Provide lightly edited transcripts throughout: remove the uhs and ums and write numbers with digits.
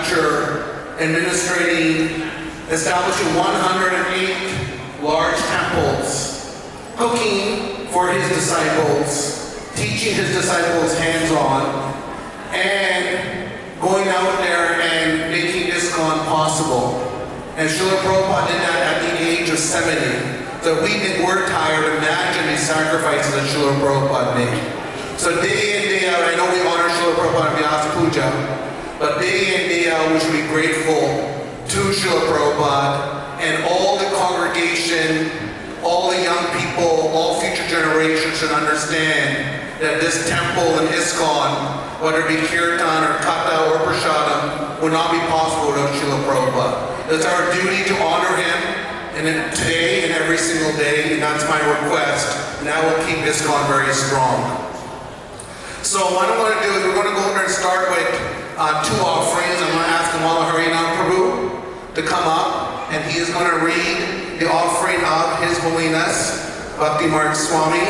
lecture administrating, establishing 108 large temples, cooking for his disciples, teaching his disciples hands-on, and going out there and making Iskcon possible. And Srila Prabhupada did that at the age of 70. So we're tired, imagine the sacrifices that Srila Prabhupada made. So day in, day out, I know we honor Srila Prabhupada and Vyasa Puja, but day in, day out, we should be grateful to Srila Prabhupada and all the congregation, all the young people, all future generations should understand that this temple in Iskcon, whether it be kirtan or kata or prasadam, would not be possible without Srila Prabhupada. It's our duty to honor him, and then today and every single day, and that's my request, and that will keep Iskcon very strong. So what I'm going to do is we're going to go over and start with two offerings. I'm going to ask Kamala Harinam Prabhu to come up, and he is going to read the offering of His Holiness, Bhakti Marg Swami.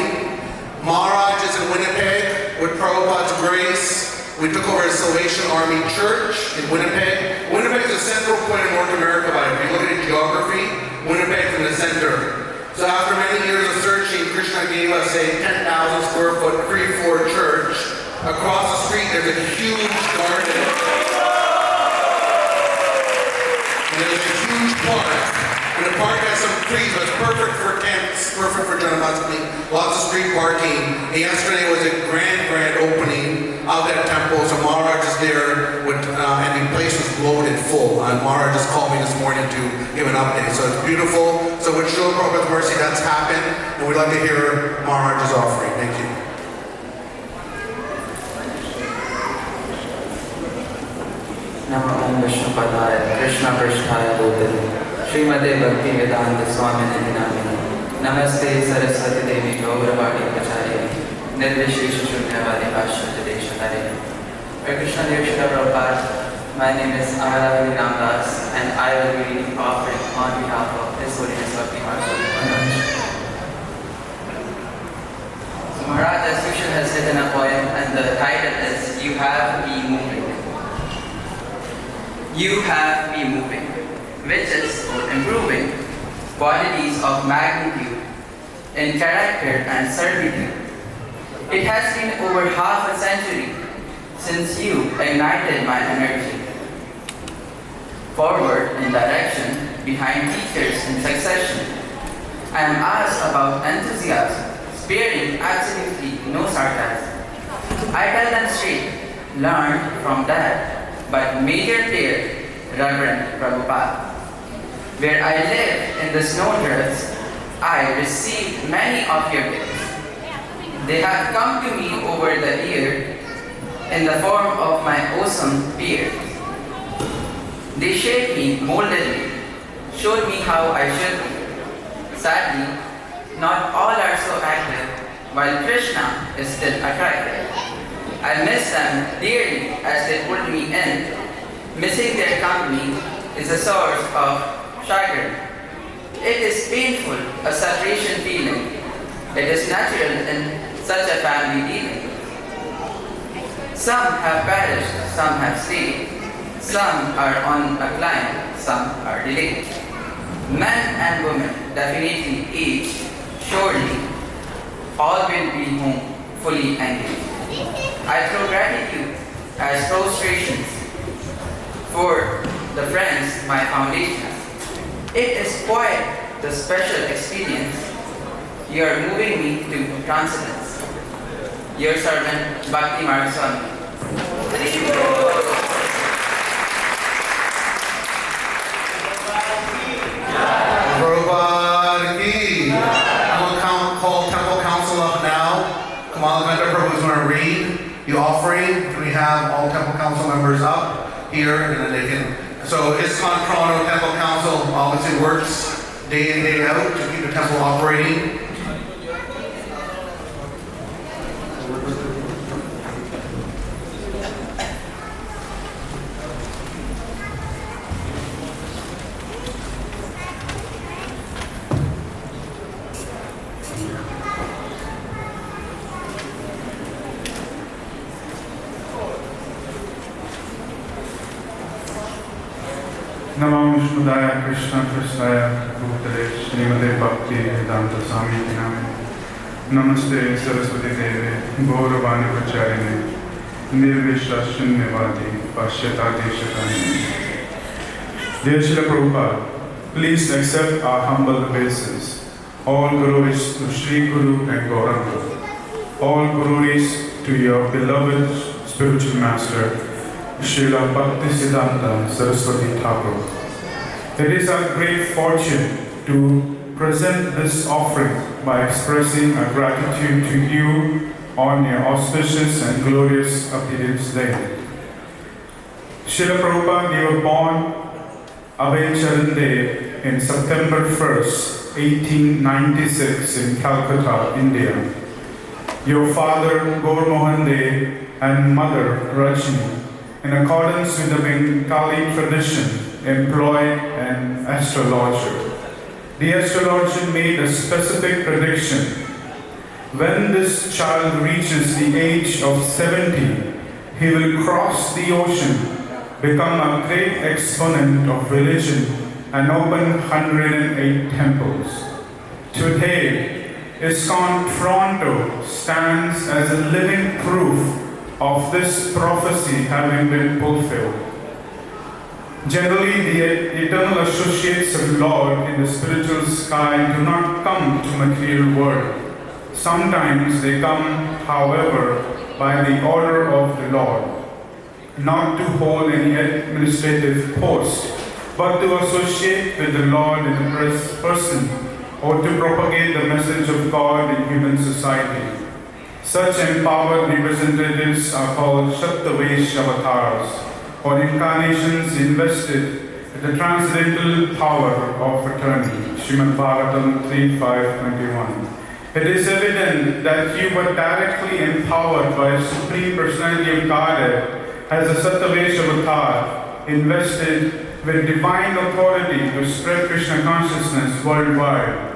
Maharaj is in Winnipeg with Prabhupada's grace. We took over a Salvation Army Church in Winnipeg. Winnipeg is a central point in North America, but if you look at the geography, Winnipeg's in the center. So after many years of searching, Krishna gave us a 10,000 square foot free-floor church. Across the street, there's a huge garden. And there's a huge park. And the park has some trees, but it's perfect for tents, perfect for Janmashtami, lots of street parking. And yesterday was a grand opening of that temple. So Maharaj is there, and the place was loaded full. And Maharaj just called me this morning to give an update. So it's beautiful. So with Srila Prabhupada's mercy, that's happened. And we'd like to hear Maharaj's offering. Thank you. Namo Vishnupadaya, Krishna Prishtaya Bhutale, Srimate Bhakti Vedanta Swamini Namini, Namaste Saraswati Devi Gauravadi Pachari, Nirvishesha Shunyavadi Bhashyate Deshatare. Krishna Dev Srila Prabhupada, my name is Amaravani Ramdas, and I will be reading offering on behalf of His Holiness Bhakti Marg. So Maharaj, as usual, has written a poem, and the title is You Have Me Moving. You have me moving, which is improving qualities of magnitude in character and servitude. It has been over half a century since you ignited my energy. Forward in direction, behind teachers in succession. I am asked about enthusiasm, sparing absolutely no sarcasm. I tell them straight, learned from that, but major player, Reverend Prabhupada. Where I live in the snowdrifts, I received many of your gifts. They have come to me over the year in the form of my awesome peers. They shaped me, molded me, showed me how I should be. Sadly, not all are so active, while Krishna is still attractive. I miss them dearly as they pulled me in. Missing their company is a source of chagrin. It is painful, a separation feeling. It is natural in such a family dealing. Some have perished, some have stayed. Some are on a climb, some are delayed. Men and women definitely age, surely. All will be home, fully engaged. I throw gratitude as prostrations for the friends, my foundations. It is quite the special experience. You are moving me to transcendence. Your servant, Bhakti Marg Swami. Prabhupada ki. I'm going to call Temple Council up now. Kamala Prabhu is going to read the offering. We have all Temple Council members up here, and then they can. So Iskcon Toronto Temple Council obviously works day in, day out to keep the temple operating. Namo Vishnuddhaya Krishna Krishnaya Bhutale Srimate Bhakti Vedanta Swami Name Namaste Saraswati Devi Gauravani Pracharine Nirvishra Shunyavadi Pashyata Deshakani. Dear Srila Prabhupada, please accept our humble obeisances. All glories to Sri Guru and Gauranga. All glories to your beloved spiritual master, Srila Bhaktisiddhanta Saraswati Thakur. It is our great fortune to present this offering by expressing our gratitude to you on your auspicious and glorious appearance day. Srila Prabhupada, you were born Abhay Charan Day in September 1st, 1896 in Calcutta, India. Your father, Gaur Mohan Dey, and mother, Rajni, in accordance with the Bengali tradition, employed an astrologer. The astrologer made a specific prediction. When this child reaches the age of 70, he will cross the ocean, become a great exponent of religion, and open 108 temples. Today, Iskcon Toronto stands as a living proof of this prophecy having been fulfilled. Generally, the eternal associates of Lord in the spiritual sky do not come to material world. Sometimes they come, however, by the order of the Lord, not to hold any administrative post, but to associate with the Lord in a person or to propagate the message of God in human society. Such empowered representatives are called Shatvavesh avatars, or incarnations invested with the transcendental power of attorney. Srimad Bhagavatam 3.5.21. It is evident that you were directly empowered by a Supreme Personality of Godhead as a Shatvavesh avatar, invested with divine authority to spread Krishna consciousness worldwide.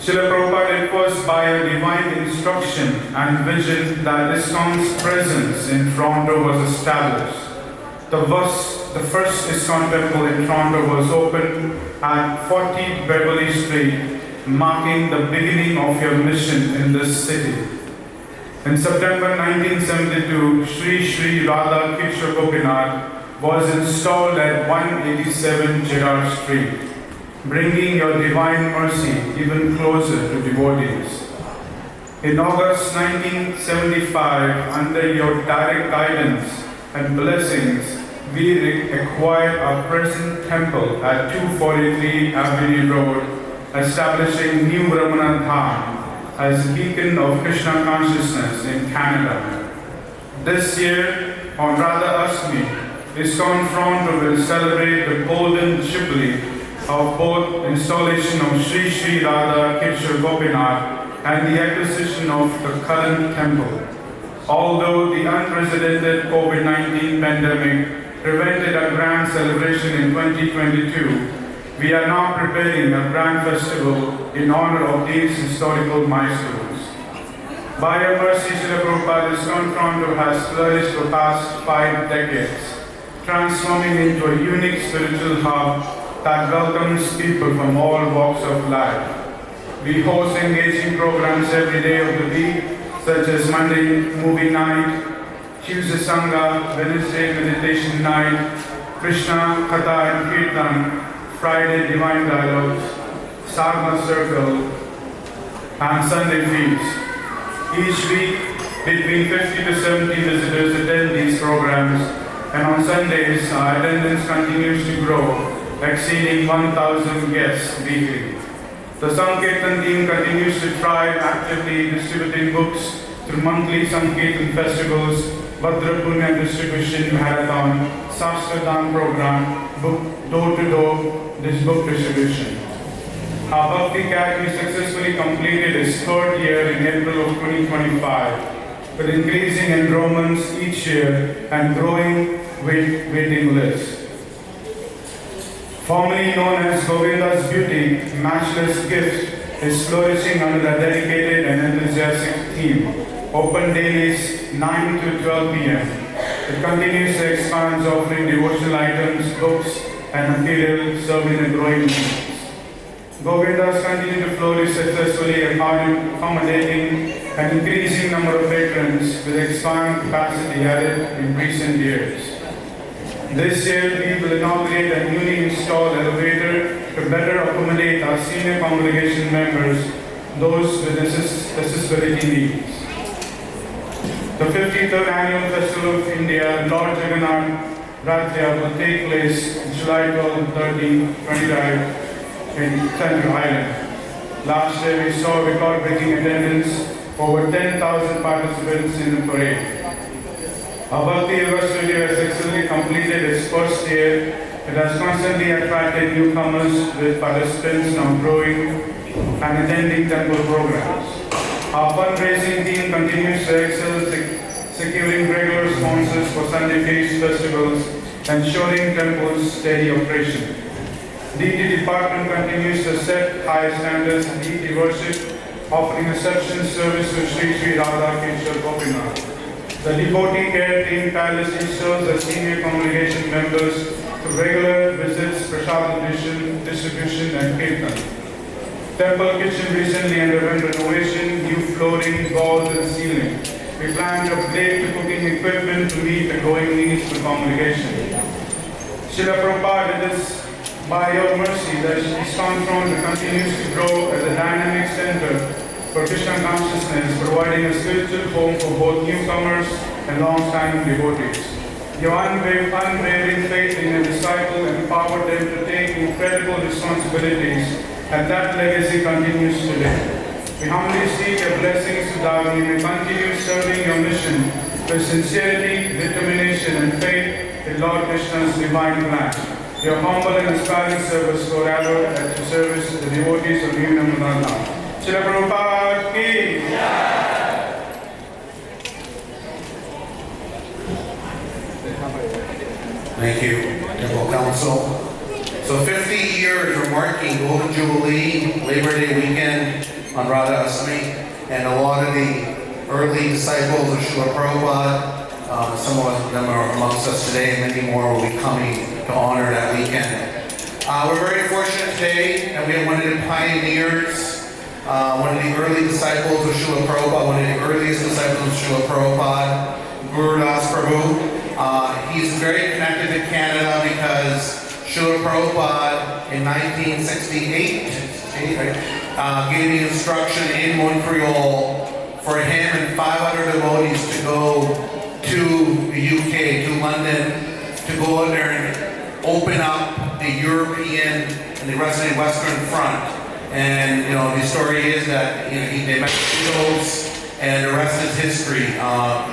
Srila Prabhupada, it was by a divine instruction and vision that Iskcon's presence in Toronto was established. The first Iskcon temple in Toronto was opened at 40 Beverly Street, marking the beginning of your mission in this city. In September 1972, Sri Radha Kishore Gopinath was installed at 187 Gerard Street, bringing your divine mercy even closer to devotees. In August 1975, under your direct guidance and blessings, we acquired our present temple at 243 Avenue Road, establishing New Ramana Dham as a beacon of Krishna consciousness in Canada. This year, on Radha Ashtami, Iskcon Toronto will celebrate the golden jubilee of both installation of Sri Radha Kishore Gopinath and the acquisition of the current temple. Although the unprecedented COVID-19 pandemic prevented a grand celebration in 2022, we are now preparing a grand festival in honor of these historical milestones. By your mercy, Srila Prabhupada, Iskcon Toronto has flourished for the past 5 decades, transforming into a unique spiritual hub that welcomes people from all walks of life. We host engaging programs every day of the week, such as Monday movie night, Tuesday Sangha, Wednesday meditation night, Krishna Katha and Kirtan, Friday divine dialogues, Sadhana circle, and Sunday feast. Each week, between 50 to 70 visitors attend these programs, and on Sundays, our attendance continues to grow, exceeding 1,000 guests weekly. The Sankirtan team continues to thrive, actively distributing books through monthly Sankirtan festivals, Bhadra Punya distribution marathon, Sastradhan program, book door-to-door book distribution. Our Bhakti Academy successfully completed its 3rd year in April of 2025, with increasing enrollments each year and growing waiting lists. Formerly known as Govinda's Beauty, Matchless Gift is flourishing under a dedicated and enthusiastic team. Open dailies 9 to 12 p.m. It continues to expand, offering devotional items, books, and material serving the growing needs. Govindas continue to flourish successfully, accommodating an increasing number of patrons with expanded capacity added in recent years. This year, we will inaugurate a newly installed elevator to better accommodate our senior congregation members, those with accessibility needs. The 53rd Annual Festival of India, Lord Jagannath Rathya, will take place July 12, 13, 25 in Central Island. Last year, we saw record-breaking attendance, over 10,000 participants in the parade. Our Bhakti University has successfully completed its first year. It has constantly attracted newcomers, with participants now growing and attending temple programs. Our fundraising team continues to excel, securing regular sponsors for Sunday feast festivals, ensuring temple's steady operation. DT department continues to set high standards in DT worship, offering reception service to Sri Sri Radha Kishore Gopinath. The devotee care team tirelessly serves as senior congregation members through regular visits, prasad distribution, and kirtan. Temple kitchen recently underwent renovation, new flooring, walls, and ceiling. We plan to upgrade the cooking equipment to meet the growing needs of the congregation. Srila Prabhupada, it is by your mercy that Iskcon continues to grow as a dynamic center for Krishna consciousness, providing a spiritual home for both newcomers and long-standing devotees. Your unwavering faith in your disciple empowered them to take incredible responsibilities, and that legacy continues today. We humbly seek your blessings so that we may continue serving your mission with sincerity, determination, and faith in Lord Krishna's divine plan. Your humble and aspiring service forever at your service to the devotees of Nirnam. Srila Prabhupada ki. Thank you, Temple Council. So 50 years of marking Golden Jubilee, Labor Day weekend on Radha Asmi, and a lot of the early disciples of Srila Prabhupada, some of them are amongst us today, and many more will be coming to honor that weekend. We're very fortunate today that we have one of the pioneers, one of the early disciples of Srila Prabhupada, one of the earliest disciples of Srila Prabhupada, Gurudas Prabhu. He's very connected to Canada because Srila Prabhupada in 1968 gave the instruction in Montreal for him and 500 devotees to go to the UK, to London, to go out there and open up the European and the rest of the Western Front. And the story is that they met the Beatles, and the rest is history.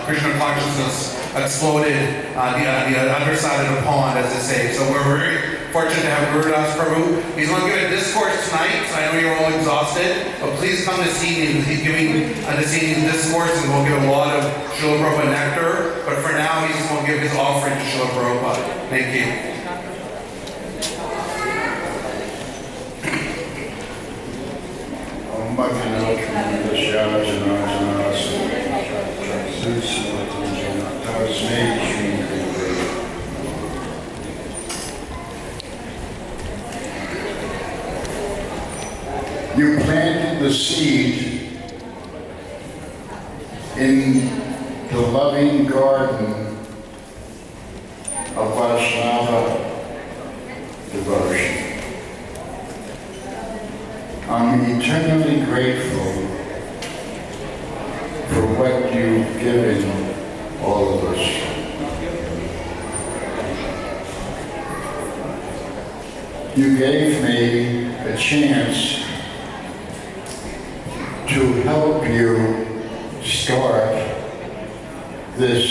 Krishna consciousness exploded the other side of the pond, as they say. So we're very fortunate to have Gurudas Prabhu. He's going to give a discourse tonight, so I know you're all exhausted, but please come this evening. He's giving this evening's discourse, and we'll give a lot of Srila Prabhupada nectar. But for now, he's just going to give his offering to Srila Prabhupada. Thank you. You planted the seed in the loving garden of Vaishnava devotion. I'm eternally grateful for what you've given all of us. You gave me a chance to help you start this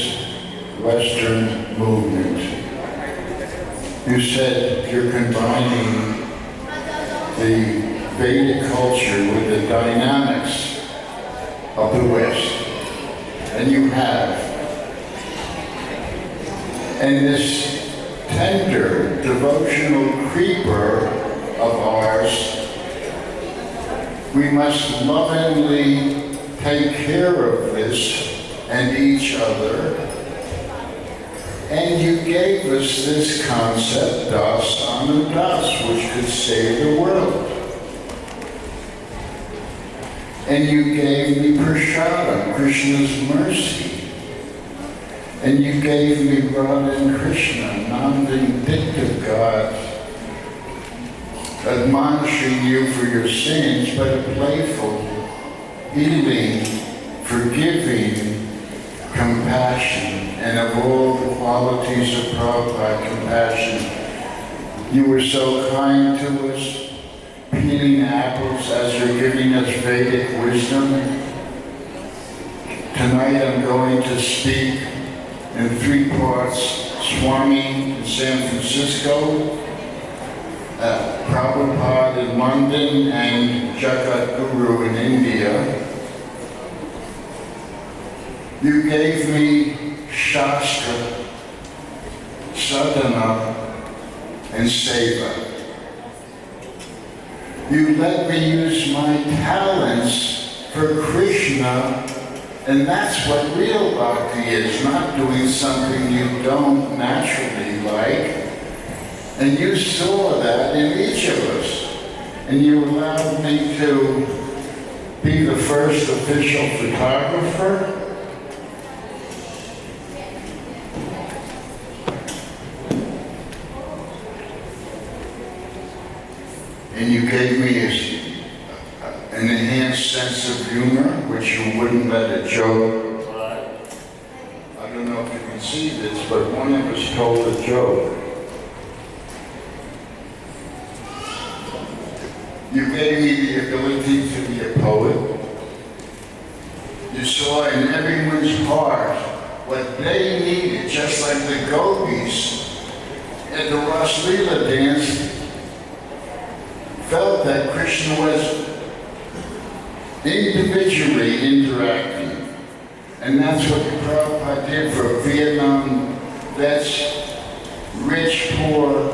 Western movement. You said you're combining the Vedic culture with the dynamics of the West, and you have. And this tender devotional creeper of ours, we must lovingly take care of this and each other And you gave us this concept, Das Anudas, which could save the world. And you gave me Prashadam, Krishna's mercy. And you gave me Radha and Krishna, non-vindictive God, admonishing you for your sins, but a playful, healing, forgiving, compassion, and of all the qualities of Prabhupada, compassion. You were so kind to us, peeling apples as you're giving us Vedic wisdom. Tonight I'm going to speak in 3 parts: Swami in San Francisco, Prabhupada in London, and Jagat Guru in India. You gave me Shastra, Sadhana, and Seva. You let me use my talents for Krishna, and that's what real bhakti is, not doing something you don't naturally like. And you saw that in each of us, and you allowed me to be the first official photographer. And you gave me an enhanced sense of humor, which you wouldn't let a joke fly. I don't know if you can see this, but one of us told a joke. You gave me the ability to be a poet. You saw in everyone's heart what they needed, just like the gopis at the Srila dance felt that Krishna was individually interacting. And that's what Prabhupada did for Vietnam vets, rich, poor.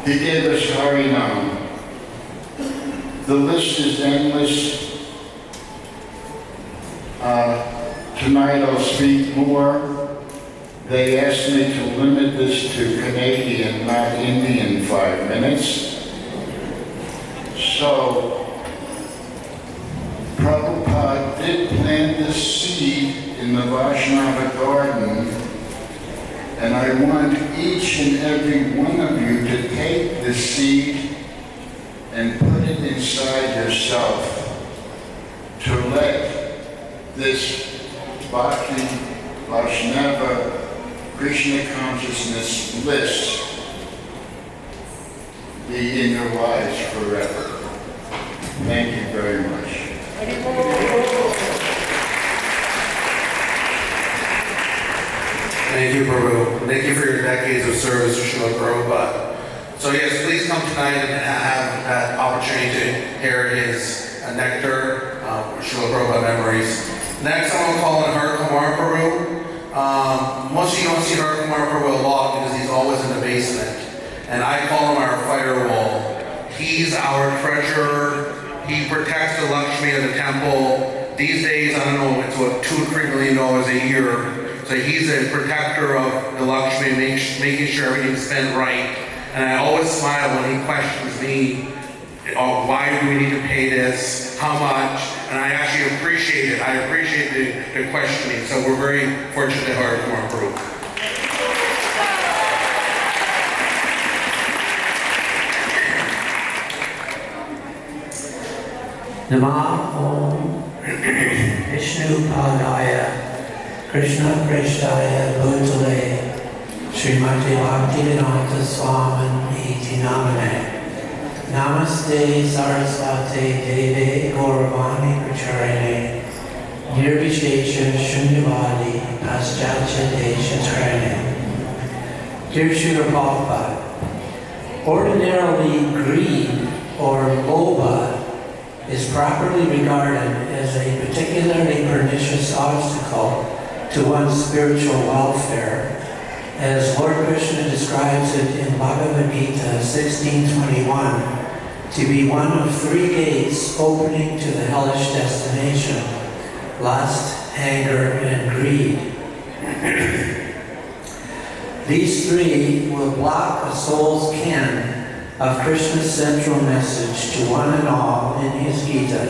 He gave us Harinam. The list is endless. Tonight I'll speak more. They asked me to limit this to Canadian, not Indian, 5 minutes. So, Prabhupada did plant this seed in the Vaishnava garden, and I want each and every one of you to take the seed and put it inside yourself to let this Bhakti, Vaishnava, Krishna consciousness bliss be in your lives forever. Thank you very much. Thank you, Prabhu. Thank you for your decades of service to Srila Prabhupada. So yes, please come tonight and have that opportunity to hear his nectar, Srila Prabhupada memories. Next, I'm going to call on Har Kumar Prabhu. Most of you don't see Har Kumar Prabhu a lot because he's always in the basement. And I call him our firewall. He's our treasurer. He protects the Lakshmi of the temple. These days, I don't know, it's what, $2 or $3 million a year. So he's a protector of the Lakshmi, making sure everything's spent right. And I always smile when he questions me, oh, why do we need to pay this? How much? And I actually appreciate it. I appreciate the questioning. So we're very fortunate to have Kumar Prabhu. Namah Om Vishnu Padaya Krishna Krishnaya Bhutale Srimati Bhaktivedanta Swami Iti Namane Namaste Sarasvate Deve Gauravani Pracharine Nirvishesha Shunyavadi Paschatya Desha Training. Dear Srila Prabhupada, ordinarily greed or lobha is properly regarded as a particularly pernicious obstacle to one's spiritual welfare, as Lord Krishna describes it in Bhagavad Gita 16:21 to be one of 3 gates opening to the hellish destination: lust, anger, and greed. These three will block a soul's ken of Krishna's central message to one and all in his Gita,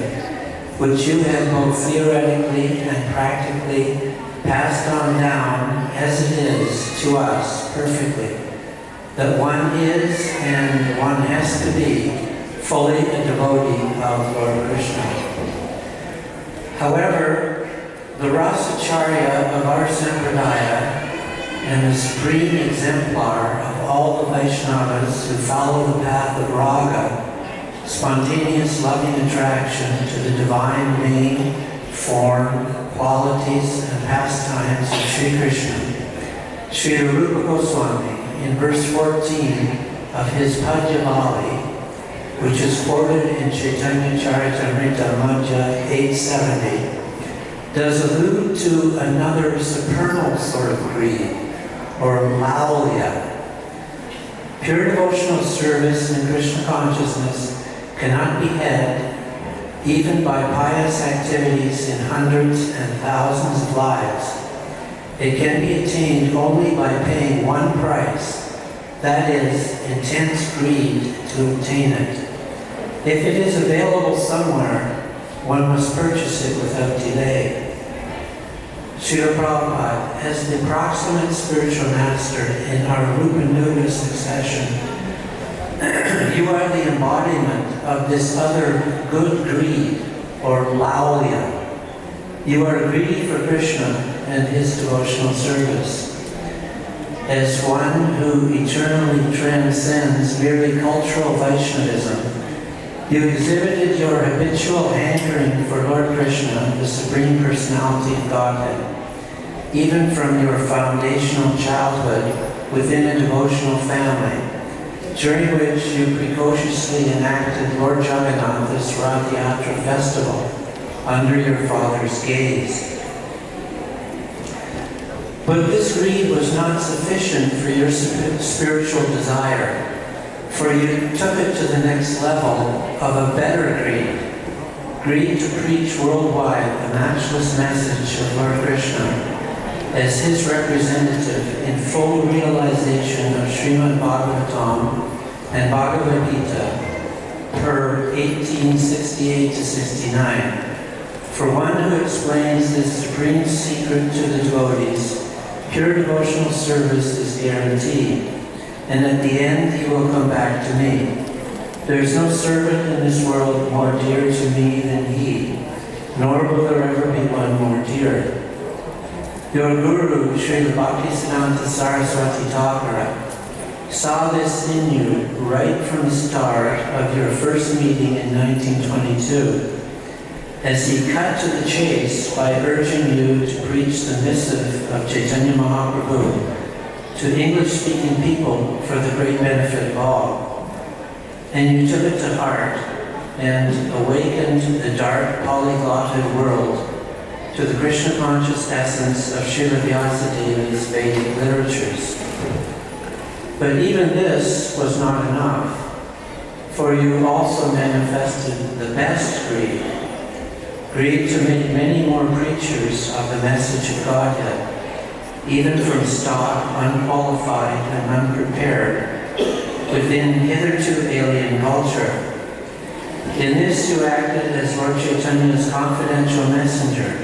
which you have both theoretically and practically passed on down as it is to us perfectly, that one is and one has to be fully a devotee of Lord Krishna. However, the Rasacharya of our Sampradaya and the supreme exemplar of all the Vaishnavas who follow the path of Raga, spontaneous loving attraction to the divine name, form, qualities, and pastimes of Sri Krishna, Srila Rupa Goswami, in verse 14 of his Pajavali, which is quoted in Chaitanya Charitamrita Madhya 870, does allude to another supernal sort of greed, or lalya. Pure devotional service in Krishna consciousness cannot be had even by pious activities in hundreds and thousands of lives. It can be attained only by paying one price, that is, intense greed to obtain it. If it is available somewhere, one must purchase it without delay. Srila Prabhupada, as the proximate spiritual master in our Rupa-Nuga succession, you are the embodiment of this other good greed, or lalya. You are greedy for Krishna and his devotional service. As one who eternally transcends merely cultural Vaishnavism, you exhibited your habitual hankering for Lord Krishna, the Supreme Personality of Godhead, even from your foundational childhood within a devotional family, during which you precociously enacted Lord Jagannath's Rath-yatra festival under your father's gaze. But this greed was not sufficient for your spiritual desire, for you took it to the next level of a better greed to preach worldwide the matchless message of Lord Krishna as his representative in full realization of Srimad Bhagavatam and Bhagavad Gita per 1868-69. For one who explains this supreme secret to the devotees, pure devotional service is guaranteed, and at the end he will come back to me. There is no servant in this world more dear to me than he, nor will there ever be one more dear. Your Guru, Srila Bhaktisiddhanta Saraswati Thakura, saw this in you right from the start of your first meeting in 1922, as he cut to the chase by urging you to preach the missive of Chaitanya Mahaprabhu to English-speaking people for the great benefit of all. And you took it to heart and awakened the dark polyglotted world to the Krishna-conscious essence of Srila Vyasa Devi's Vedic literatures. But even this was not enough, for you also manifested the best greed to make many more preachers of the message of Godhead, even from stock, unqualified and unprepared, within hitherto alien culture. In this you acted as Lord Chaitanya's confidential messenger,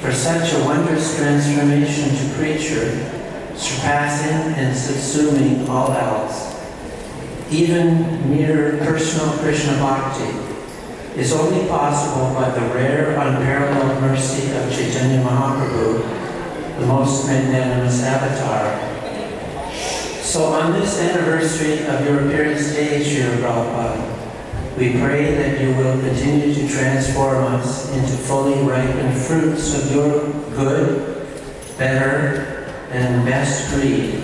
for such a wondrous transformation to preacher, surpassing and subsuming all else. Even mere personal Krishna bhakti is only possible by the rare, unparalleled mercy of Chaitanya Mahaprabhu, the most magnanimous avatar. So on this anniversary of your appearance day, Srila Prabhupada, we pray that you will continue to transform us into fully ripened fruits of your good, better, and best greed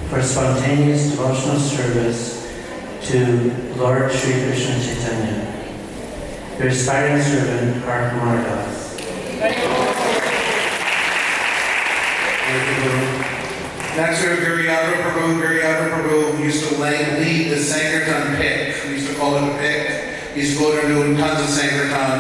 for spontaneous devotional service to Lord Sri Krishna Chaitanya. Your aspiring servant, Prabhupada'S. Next we have Giryadhara Prabhu. Giryadhara Prabhu used to lead the Sankirtan pick. We used to call it a pick. He used to go there and do tons of Sankirtan.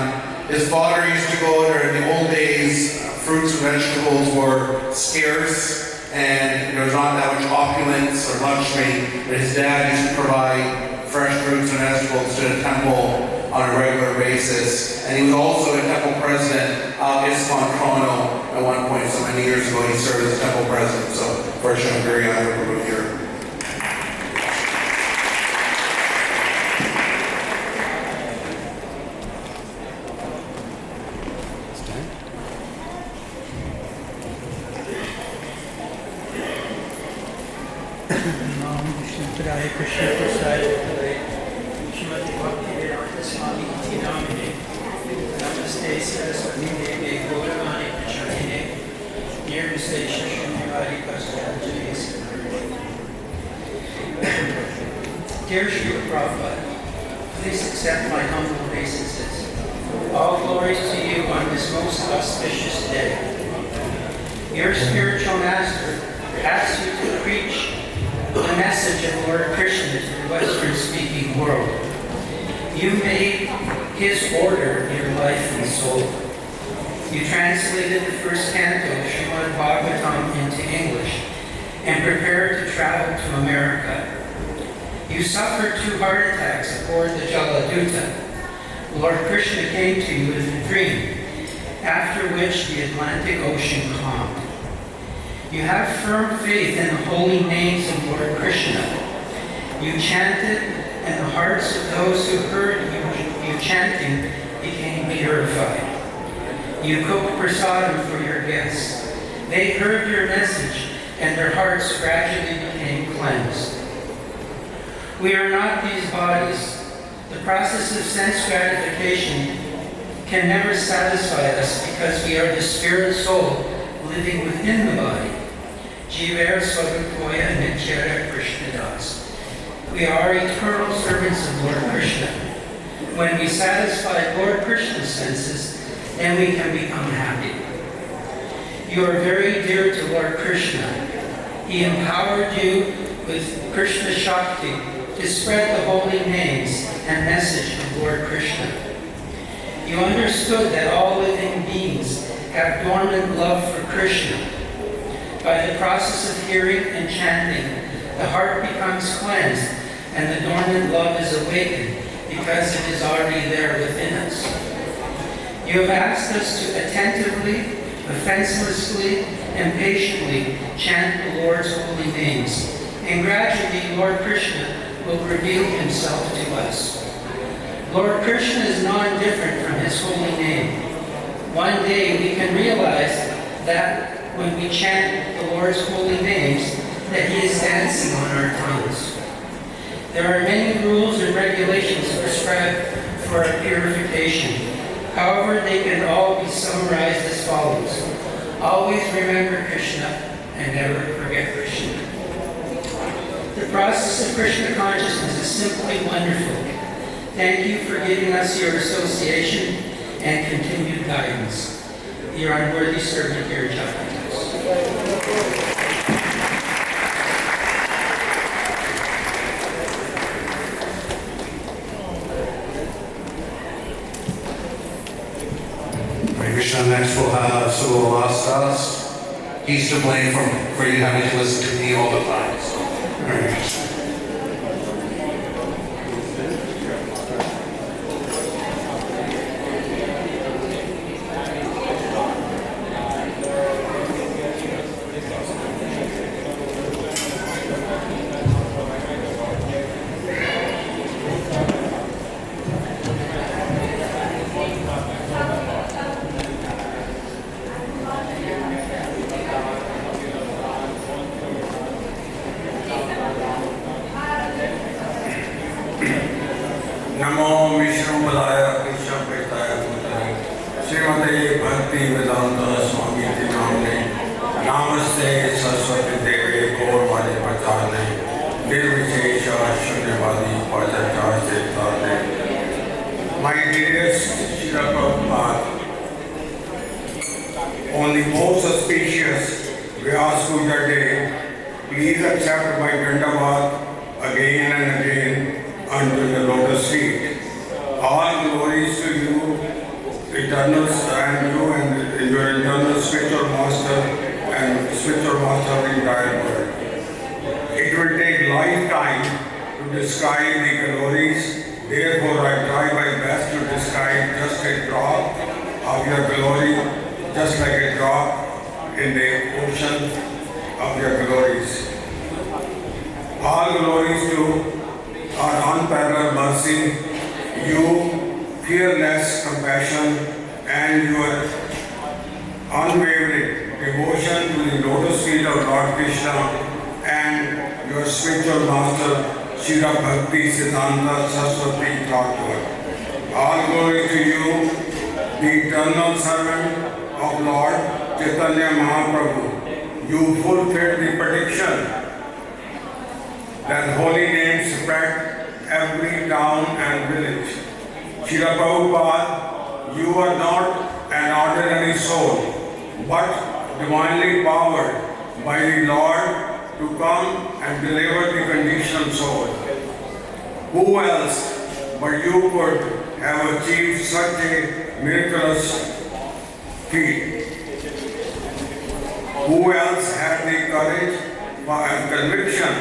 His father used to go there in the old days. Fruits and vegetables were scarce, and there was not that much opulence or luxury. But his dad used to provide fresh fruits and vegetables to the temple on a regular basis. And he was also a temple president of Iskcon Toronto at one point. So many years ago, he served as temple president. So, first, I'm very honored to be here. Hare Krishna Prasad Shrimati Bhakti Vedanta Swami Iti Namine Namaste Saraswati Devi Gauravani Pracharine Nirvise Shashunyavari Pasadanjali Dear Srila Prabhupada, please accept my humble obeisances. All glories to you on this most auspicious day. Your spiritual master asks you to preach the message of Lord Krishna to the Western-speaking world. You made his order your life and soul. You translated the first canto of Srimad Bhagavatam into English and prepared to travel to America. You suffered 2 heart attacks aboard the Jaladuta. Lord Krishna came to you in a dream, after which the Atlantic Ocean calmed. You have firm faith in the holy names of Lord Krishna. You chanted, and the hearts of those who heard you chanting became purified. You cooked prasadam for your guests. They heard your message, and their hearts gradually became cleansed. We are not these bodies. The process of sense gratification can never satisfy us because we are the spirit soul living within the body. Jiver Swarupoya Nityara Krishnadas. We are eternal servants of Lord Krishna. When we satisfy Lord Krishna's senses, then we can become happy. You are very dear to Lord Krishna. He empowered you with Krishna Shakti to spread the holy names and message of Lord Krishna. You understood that all living beings have dormant love for Krishna. By the process of hearing and chanting, the heart becomes cleansed and the dormant love is awakened because it is already there within us. You have asked us to attentively, offenselessly, and patiently chant the Lord's holy names, and gradually Lord Krishna will reveal himself to us. Lord Krishna is non-different from his holy name. One day we can realize that when we chant the Lord's holy names, that he is dancing on our tongues. There are many rules and regulations prescribed for our purification. However, they can all be summarized as follows. Always remember Krishna and never forget Krishna. The process of Krishna consciousness is simply wonderful. Thank you for giving us your association and continued guidance. Your unworthy servant, dear Jagannatha. Krishna. Next we'll have Srila. He's to blame for you having to listen to me all the time. So, Hare Krishna. Namo Vishnu Padaya Krishna Prestaya Putaya Srimati Bhakti Vedanta Swami Iti Namne Namaste Saraswati Devi Gauravani Prachane Nirvishesha Shunyavadi Pajaja Siddhane. My dearest Srila Prabhupada, on the most auspicious Vyasa Puja day, please accept my Dandavad again and again unto the lotus feet. All glories to you, eternal and you and your eternal spiritual master and spiritual master of the entire world. It will take lifetime to describe the glories. Therefore, I try my best to describe just a drop of your glory, just like a drop in the ocean of your glories. All glories to our unparalleled mercy, you fearless compassion, and your unwavering devotion to the lotus feet of Lord Krishna and your spiritual master, Srila Bhakti Siddhanta Saraswati Thakur. All glory to you, the eternal servant of Lord Chaitanya Mahaprabhu. You fulfilled the prediction that holy names spread every town and village. Srila Prabhupada, you are not an ordinary soul, but divinely powered by the Lord to come and deliver the conditioned soul. Who else but you could have achieved such a miraculous feat? Who else had the courage and conviction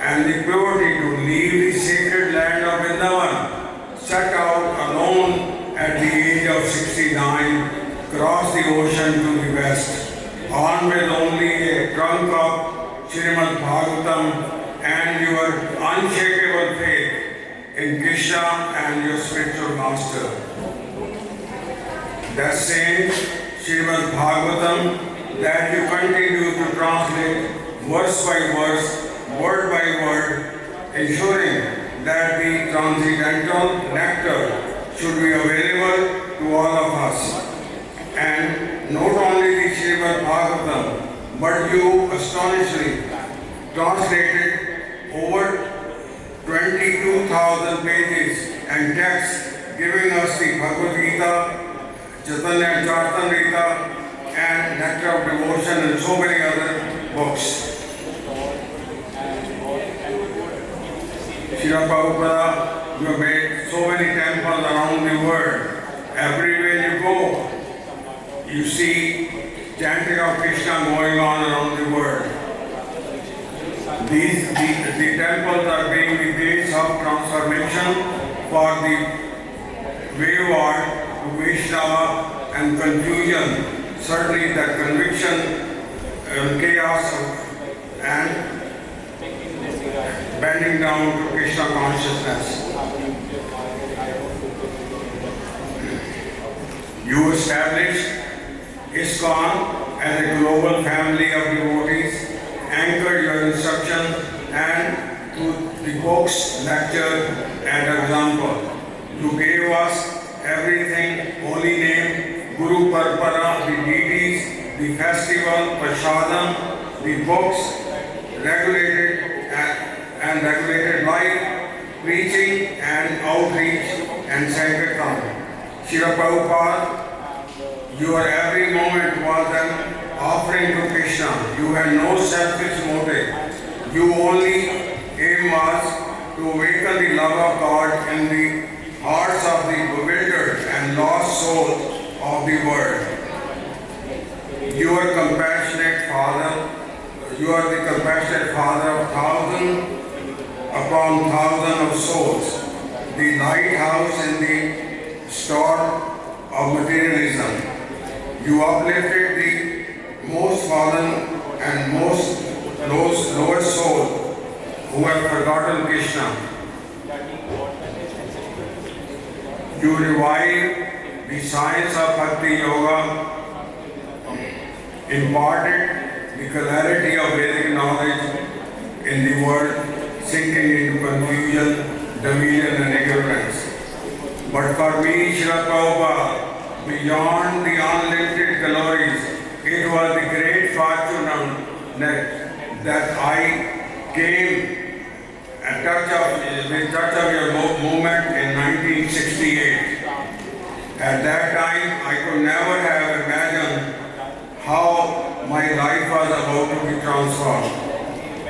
and the purity to leave the sacred land of Vrindavan, set out alone at the age of 69, cross the ocean to the west, armed with only a trunk of Srimad Bhagavatam and your unshakable faith in Krishna and your spiritual master. That same Srimad Bhagavatam that you continue to translate verse by verse, word by word, ensuring that the transcendental nectar should be available to all of us. And not only the Srimad Bhagavatam, but you astonishingly translated over 22,000 pages and texts, giving us the Bhagavad Gita, Chaitanya Charitamrita, and Nectar of Devotion, and so many other books. Srila Prabhupada, you have made so many temples around the world. Everywhere you go, you see chanting of Krishna going on around the world. The temples are being the base of transformation for the wayward to Vaishnava and confusion. Certainly that conviction, chaos, and bending down to Krishna consciousness. You established Iskcon as a global family of devotees, anchored your instruction and to the books, lecture, and example. You gave us everything, holy name, Guru Parpara, the deities, the festival, Prashadam, the books, regulated and regulated life, preaching and outreach, and Sankirtan. Srila Prabhupada, your every moment was an offering to Krishna. You had no selfish motive. You only aim was to awaken the love of God in the hearts of the bewildered and lost souls of the world. You are compassionate Father. You are the compassionate Father of thousand upon thousand of souls, the lighthouse in the storm of materialism. You uplifted the most fallen and most lowest soul who have forgotten Krishna. You revived the science of Bhakti Yoga, imparted the clarity of Vedic knowledge in the world, sinking into confusion, dominion, and ignorance. But for me, Srila Prabhupada, beyond the unlimited glories, it was the great fortune that I came and touch of your movement in 1968. At that time, I could never have imagined how my life was about to be transformed.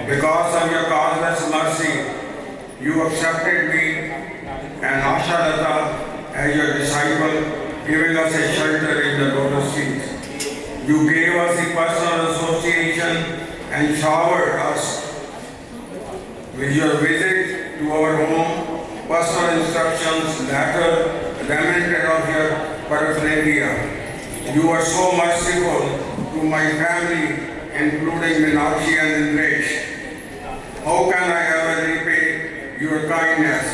Because of your causeless mercy, you accepted me and Ashalata as your disciple, giving us a shelter in the lotus feet. You gave us a personal association and showered us with your visit to our home, personal instructions, letter, lamented of your paraphernalia. You are so merciful to my family, including Meenakshi and Indresh. How can I ever repay your kindness?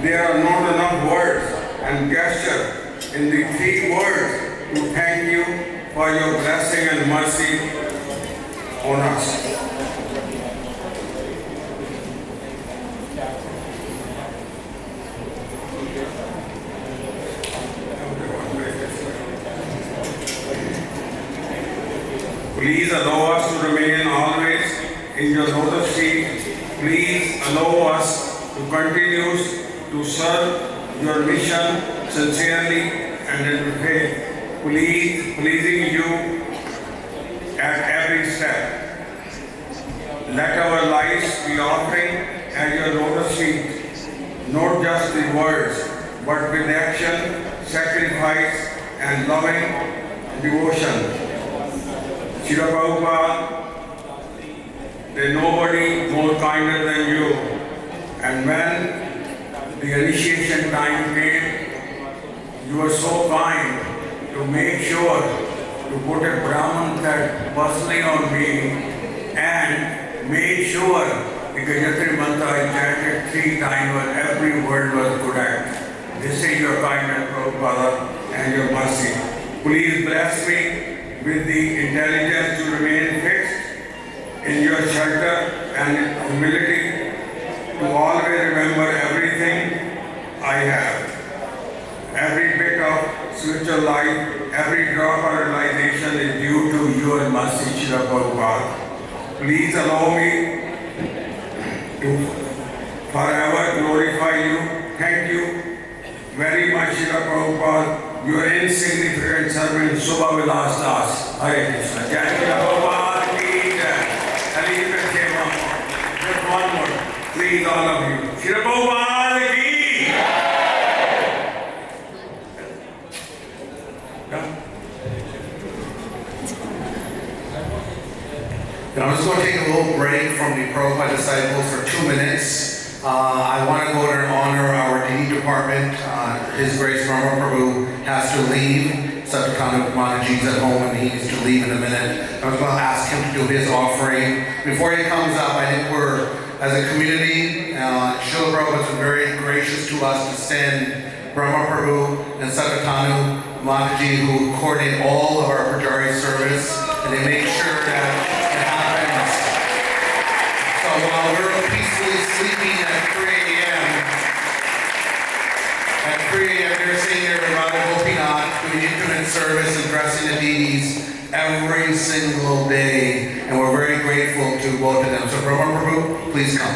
There are not enough words and gestures in the 3 words to thank you for your blessing and mercy on us. Please allow us to remain always in your lotus feet. Please allow us to continue to serve your mission sincerely and in faith, pleasing you at every step. Let our lives be offering at your lotus feet, not just with words, but with action, sacrifice, and loving devotion. Srila Prabhupada, there's nobody more kinder than you. And when the initiation time came, you were so kind to make sure to put a Brahman that personally on me and made sure the Gayatri Mantra I chanted 3 times and every word was correct. This is your kindness, Prabhupada, and your mercy. Please bless me with the intelligence to remain fixed in your shelter and humility to always remember everything I have. Every bit of spiritual life, every drop of realization is due to your mercy, Srila Prabhupada. Please allow me to forever glorify you. Thank you very much, Srila Prabhupada. Your insignificant servant, Subha Vilas Das. Hare Krishna. Jai Srila Prabhupada ki jai. Just one more. Please, all of you. Srila Prabhupada ki I'm just going to take a little break from the Prabhupada disciples for 2 minutes. I want to go there and honor our DD department. His Grace Brahma Prabhu has to leave. Satyakanda Mataji's at home and he needs to leave in a minute. I'm going to ask him to do his offering. Before he comes up, I think we're, as a community, Srila Prabhupada has been very gracious to us to send Brahma Prabhu and Satyakanda Mataji, who coordinate all of our Pujari service, and they make sure that it happens. So while we're peacefully sleeping at 3 a.m., they're sitting there with Radha Gopinath doing intimate service and dressing the deities every single day, and we're very grateful to both of them. So Brahma Prabhu, please come.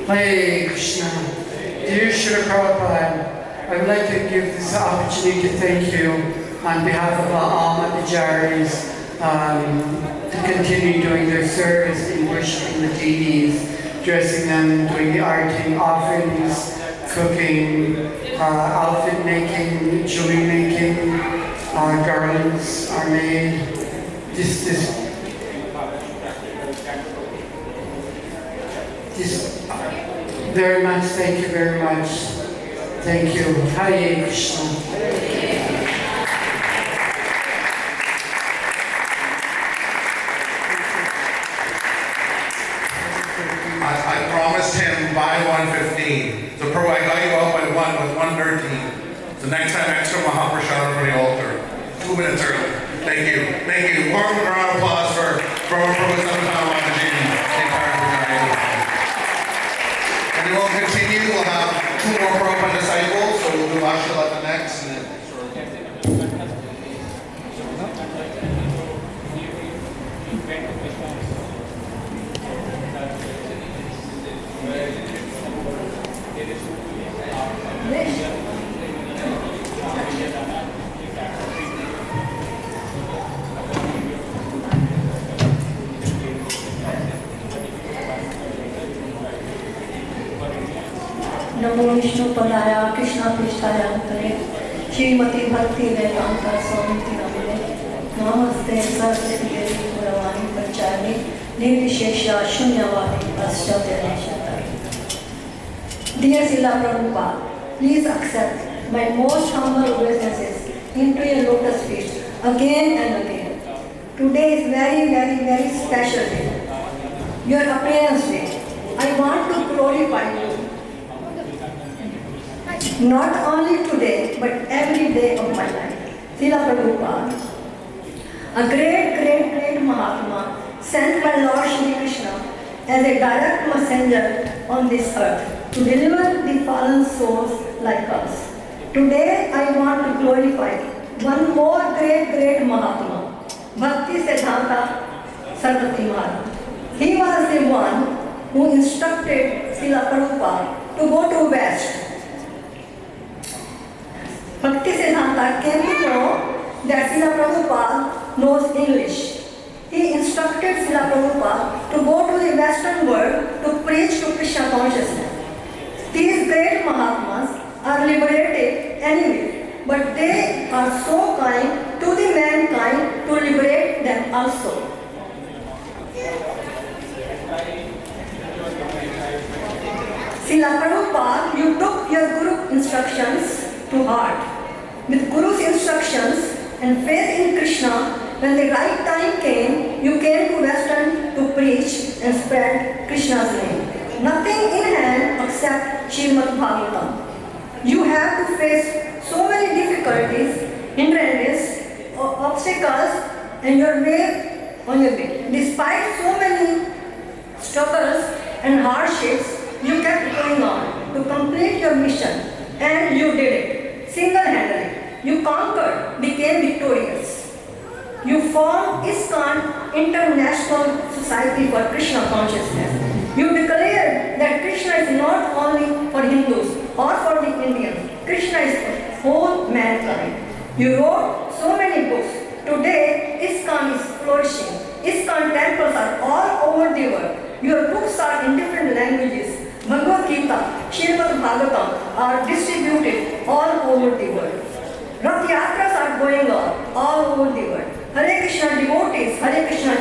Hare Krishna. Dear Srila Prabhupada, I would like to give this opportunity to thank you on behalf of all my Pujaris to continue doing their service in worshiping the deities, dressing them, doing the arting, offerings, cooking, outfit making, jewelry making, garlands are made. This very much, thank you very much. Thank you. Hare Krishna. I promised him by 1:15. So Prabhu, I got you out by 1:13. So next time, extra Mahaprasad for the altar. 2 minutes early. Thank you. Thank you. Warm round of applause for Prabhu Satyakanda Mataji and the entire Pujari. And we will continue. We'll have 2 more Prabhupada disciples, so we'll do Ashtalata next. And then Vishnu पदाया कृष्ण पृष्ठाया अंतरे श्रीमती भक्ति वेदांता स्वामी नमः नमस्ते सरस्वती देवी गौरवाणी प्रचारिणी निर्विशेषा शून्यवादी अष्टव्यनिष्ठा. Dear Srila Prabhupada, please accept my most humble obeisances into your lotus feet again and again. Today is very special day. Your appearance day. I want to glorify you. Not only today, but every day of my life. Srila Prabhupada, a great Mahatma sent by Lord Shri Krishna as a direct messenger on this earth to deliver the fallen souls like us. Today I want to glorify one more great Mahatma, Bhakti Siddhanta Saraswati Maharaj. He was the one who instructed Srila Prabhupada to go to West. Bhakti Siddhanta came to know that Srila Prabhupada knows English. He instructed Srila Prabhupada to go to the Western world to preach to Krishna consciousness. These great Mahatmas are liberated anyway, but they are so kind to the mankind to liberate them also. Srila Prabhupada, you took your Guru instructions to heart. With Guru's instructions and faith in Krishna, when the right time came, you came to Western to preach and spread Krishna's name. Nothing in hand except Srimad Bhagavatam. You have to face so many difficulties, hindrances, obstacles on your way. Despite so many struggles and hardships, you kept going on to complete your mission, and you did it single-handedly. You conquered, became victorious. You formed Iskcon, International Society for Krishna Consciousness. You declared that Krishna is not only for Hindus or for the Indians. Krishna is for whole mankind. You wrote so many books. Today, Iskcon is flourishing. Iskcon temples are all over the world. Your books are in different languages. Bhagavad Gita, Srimad Bhagavatam are distributed all over the world. Rath Yatras are going on all over the world. Hare Krishna devotees, Hare Krishna.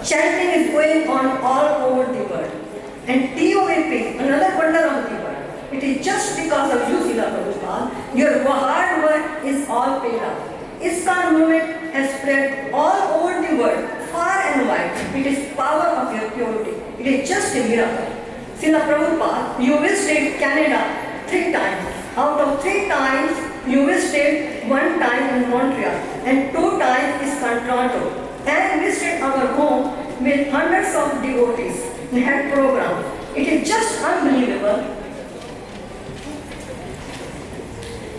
Chanting is going on all over the world. And TOAP, another wonder of the world. It is just because of you, Srila Prabhupada, your hard work is all paid off. Iskcon movement has spread all over the world, far and wide. It is power of your purity. It is just a miracle. Srila Prabhupada, you visited Canada 3 times. Out of 3 times, you visited 1 time in Montreal and 2 times in Toronto. And visited our home with hundreds of devotees and had programs. It is just unbelievable.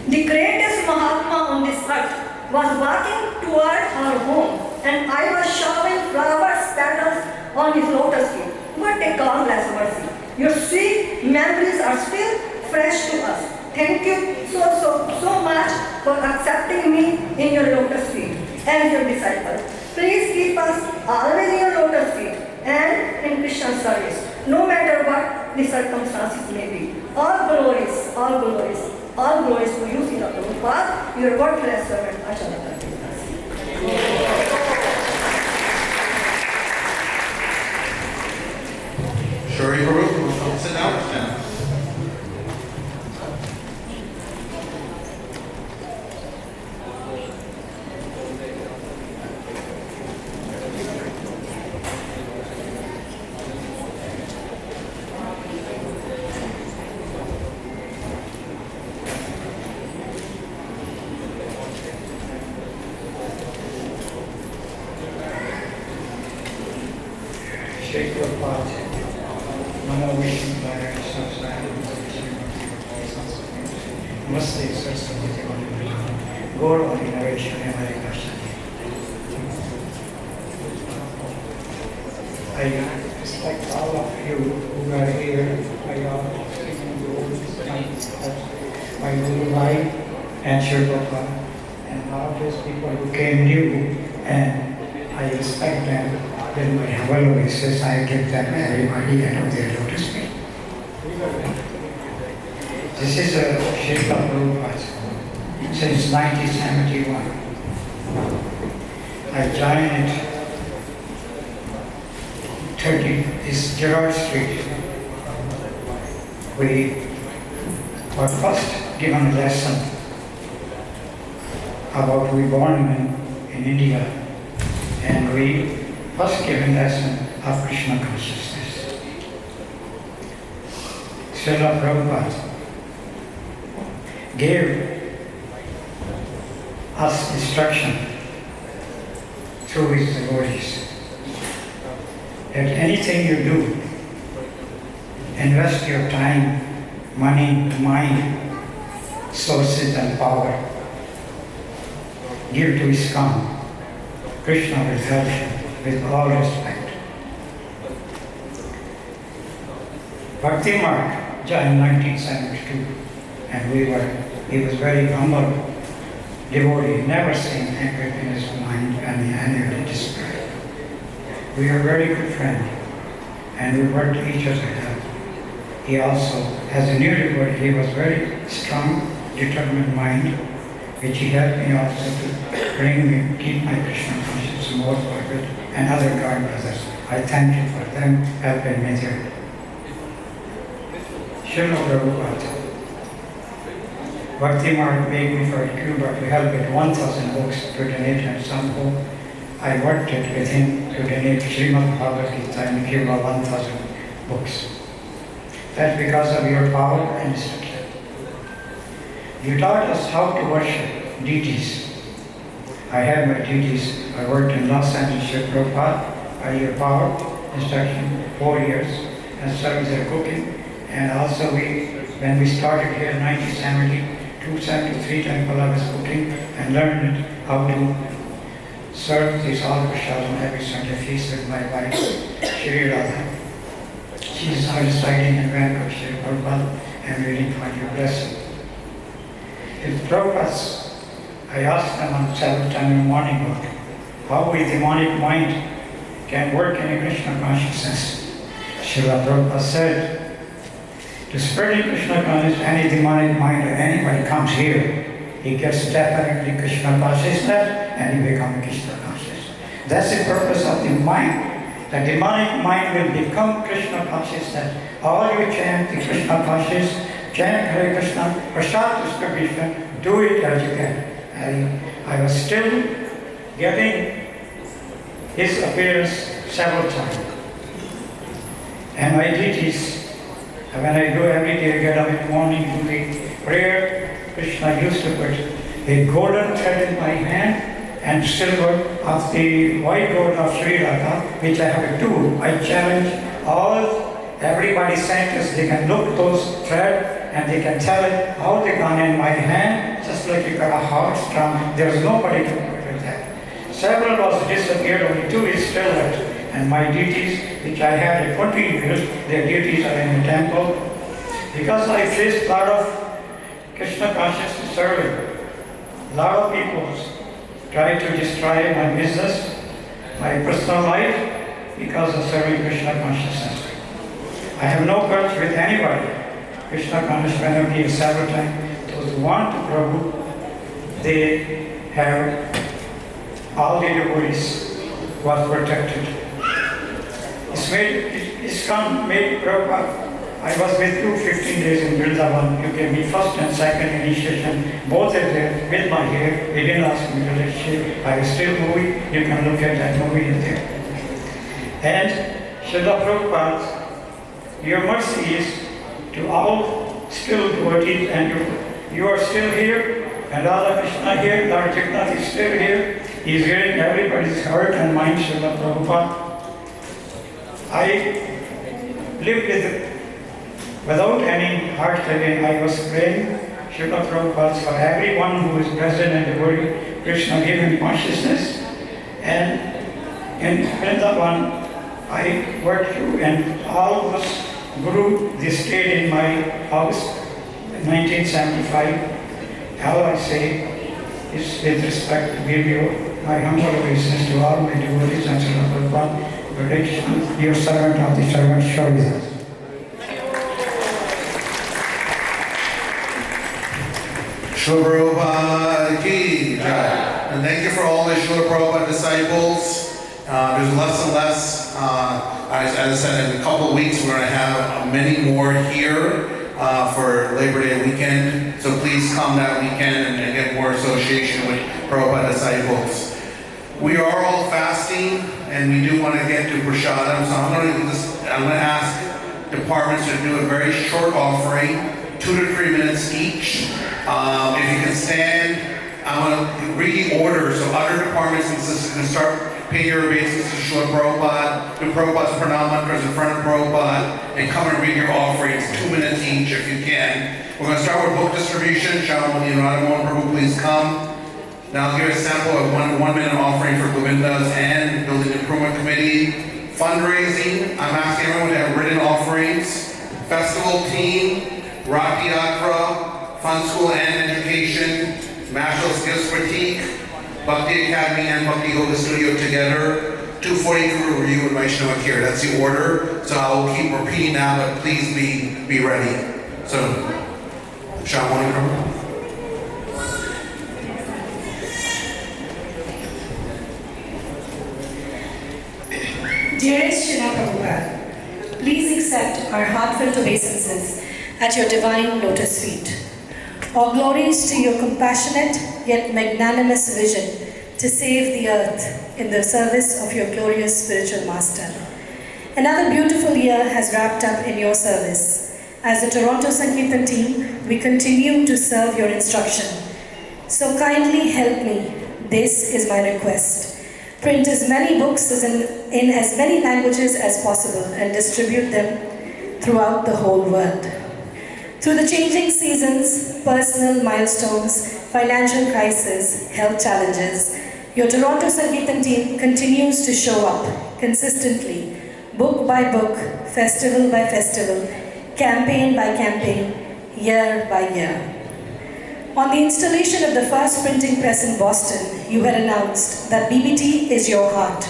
The greatest Mahatma on this earth was walking toward our home, and I was showering flowers, petals on his lotus feet. What a causeless mercy. Your sweet memories are still fresh to us. Thank you so much for accepting me in your lotus feet as your disciple. Please keep us always in your lotus feet and in Krishna's service, no matter what the circumstances may be. All glories to you, Srila Prabhupada, your worthless servant, Acharya. Shuri Baruch, sit down, stand. Namaste, Saraswati Gaur Ordination, Hare Krishna. I respect all of you who are here. I all my Guru Bhai and Srila and all those people who came new, and I respect them. Then my humble obeisance I give them everybody and their lotus feet. This is a Srila Prabhupada since 1971. I joined it 30, this Gerard Street. We were first given a lesson about we born in India, and we first given lesson of Krishna consciousness. Srila Prabhupada gave us instruction through his devotees that anything you do, invest your time, money, mind, sources and power, give to Iskcon. Krishna will help you with all respect. Bhakti Mark joined 1972, and he was very humble devotee, never seen anger in his mind and the anger in his spirit. We are very good friends, and we worked each other out. He also, as a new devotee, he was very strong, determined mind, which he helped me also to bring me, keep my Krishna consciousness more forward, and other God brothers. I thank you for them helping me there. Srila Prabhupada. Bhakti Mark begged me for Cuba to help with 1,000 books to donate, and somehow I worked it with him to donate Srimad Bhagavad Gita in Cuba 1,000 books. That's because of your power and instruction. You taught us how to worship deities. I had my deities. I worked in Los Angeles with Prabhupada by your power, instruction, 4 years, and served their cooking. And also when we started here in 1970, 273 temple I was cooking and learned how to serve this all prasadam every Sunday feast with my wife, Srila. She is now residing in Vancouver, Sri Prabhupada, and waiting for your blessing. With Prabhupada's, I asked them on several times in the morning work, how a demonic mind can work in a Krishna consciousness. Srila Prabhupada said, to spread in Krishna consciousness, any demonic mind or anybody comes here, he gets definitely Krishna consciousness and he becomes Krishna conscious. That's the purpose of the mind. The demonic mind will become Krishna consciousness. All you chant the Krishna conscious, chant Hare Krishna, Prasad Krishna, do it as you can. I was still getting his appearance several times. And my deities, when I do every day, I get up in the morning, do the prayer, Krishna used to put a golden thread in my hand and silver of the white gold of Srila, which I have a tool. I challenge everybody scientists, they can look those thread and they can tell it how they gone in my hand, just like you got a heart strong. There's nobody to work with that. Several was disappeared, only 2 is still left. And my deities, which I had 20 years, their deities are in the temple. Because I faced a lot of Krishna consciousness serving. A lot of people tried to destroy my business, my personal life, because of serving Krishna consciousness. I have no grudge with anybody. Krishna consciousness, when I gave several times, those who want to Prabhu, they have all the devotees was protected. Iskcon made Prabhupada. I was with you 15 days in Vrindavan. You gave me first and second initiation. Both of them with my hair. They didn't ask me to let shave. I was still moving. You can look at that movie in there. And Srila Prabhupada, your mercy is to all still devotees, and you are still here. And Radha Krishna here, Lord Jagannath is still here. He is hearing everybody's heart and mind, Srila Prabhupada. I lived without any heart craving. I was praying Srila Prabhupada for everyone who is present and devotee. Krishna gave him consciousness. And in Vrindavan, I worked through, and all of us Guru, they stayed in my house in 1975. All I say is with respect to give you my humble obeisance to all my devotees and Srila Prabhupada. Protection, your servant of the servant shall be us. Srila Prabhupada ki jai. And thank you for all the Srila Prabhupada disciples. There's less and less. As I said, in a couple of weeks, we're going to have many more here for Labor Day weekend. So please come that weekend and get more association with Prabhupada disciples. We are all fasting, and we do want to get to Prasadam. So I'm going to ask departments to do a very short offering, 2 to 3 minutes each. If you can stand, I'm going to read the order so other departments can start paying your obeisances to Srila Prabhupada, do Prabhupada's pranam mantras in front of Prabhupada, and come and read your offerings, 2 minutes each if you can. We're going to start with book distribution. Shamali and Radhamohan Prabhu, please come. Now I'll give a sample of one minute offering for Govinda's and Building Improvement Committee. Fundraising, I'm asking everyone to have written offerings. Festival team, Rati Yatra, Fun School and Education, Mashal's Gifts Critique, Bhakti Academy and Bhakti Yoga Studio together, 240 Guru Review and Vaishnava Care. That's the order. So I'll keep repeating now, but please be ready. So, Shamali Prabhu. Dearest Srila Prabhupada, please accept our heartfelt obeisances at your divine lotus feet. All glories to your compassionate yet magnanimous vision to save the earth in the service of your glorious spiritual master. Another beautiful year has wrapped up in your service. As the Toronto Sankirtan team, we continue to serve your instruction. So kindly help me. This is my request. Print as many books in as many languages as possible and distribute them throughout the whole world. Through the changing seasons, personal milestones, financial crisis, health challenges, your Toronto Sankirtan team continues to show up consistently, book by book, festival by festival, campaign by campaign, year by year. On the installation of the first printing press in Boston, you had announced that BBT is your heart.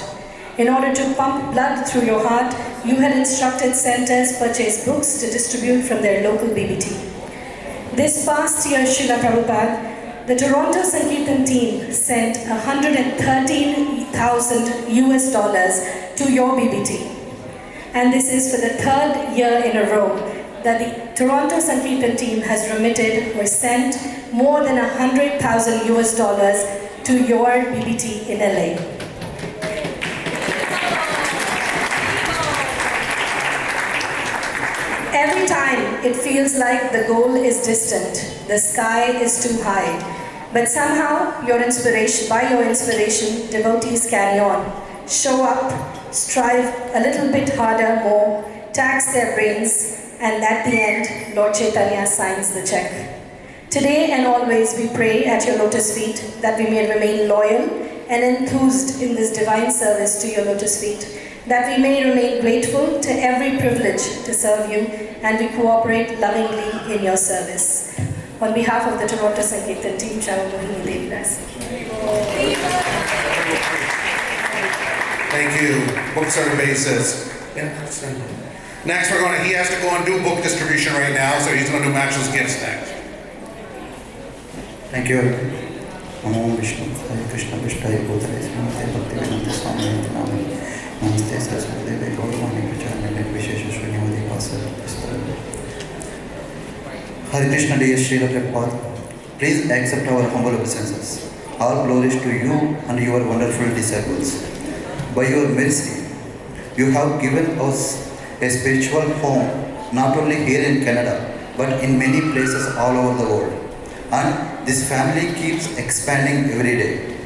In order to pump blood through your heart, you had instructed centers purchase books to distribute from their local BBT. This past year, Srila Prabhupada, the Toronto Sankirtan team sent $113,000 US to your BBT. And this is for the 3rd year in a row that the Toronto Sankirtan team has remitted or sent more than $100,000 US to your BBT in LA. Every time it feels like the goal is distant, the sky is too high, but somehow by your inspiration, devotees carry on, show up, strive a little bit harder, more, tax their brains, and at the end, Lord Chaitanya signs the check. Today and always we pray at your lotus feet that we may remain loyal and enthused in this divine service to your lotus feet, that we may remain grateful to every privilege to serve you, and we cooperate lovingly in your service. On behalf of the Toronto Sankirtan team, Shamali Devidas. Thank you. Books are the basis. Next, he has to go and do book distribution right now, so he's going to do Matchless Gifts next. Thank you. Namo Vishnu, Hare Krishna, Vishnu, Bodhare, Namaste, Bhakti, Vedanta, Swami, Namo, Namaste, Saraswati, Devi, Gauravani, Pracharya, Vishesha, Shunyavadi, Vyasa, Hare Krishna, dear Srila Prabhupada, please accept our humble obeisances. All glories to you and your wonderful disciples. By your mercy, you have given us a spiritual home, not only here in Canada, but in many places all over the world. And this family keeps expanding every day.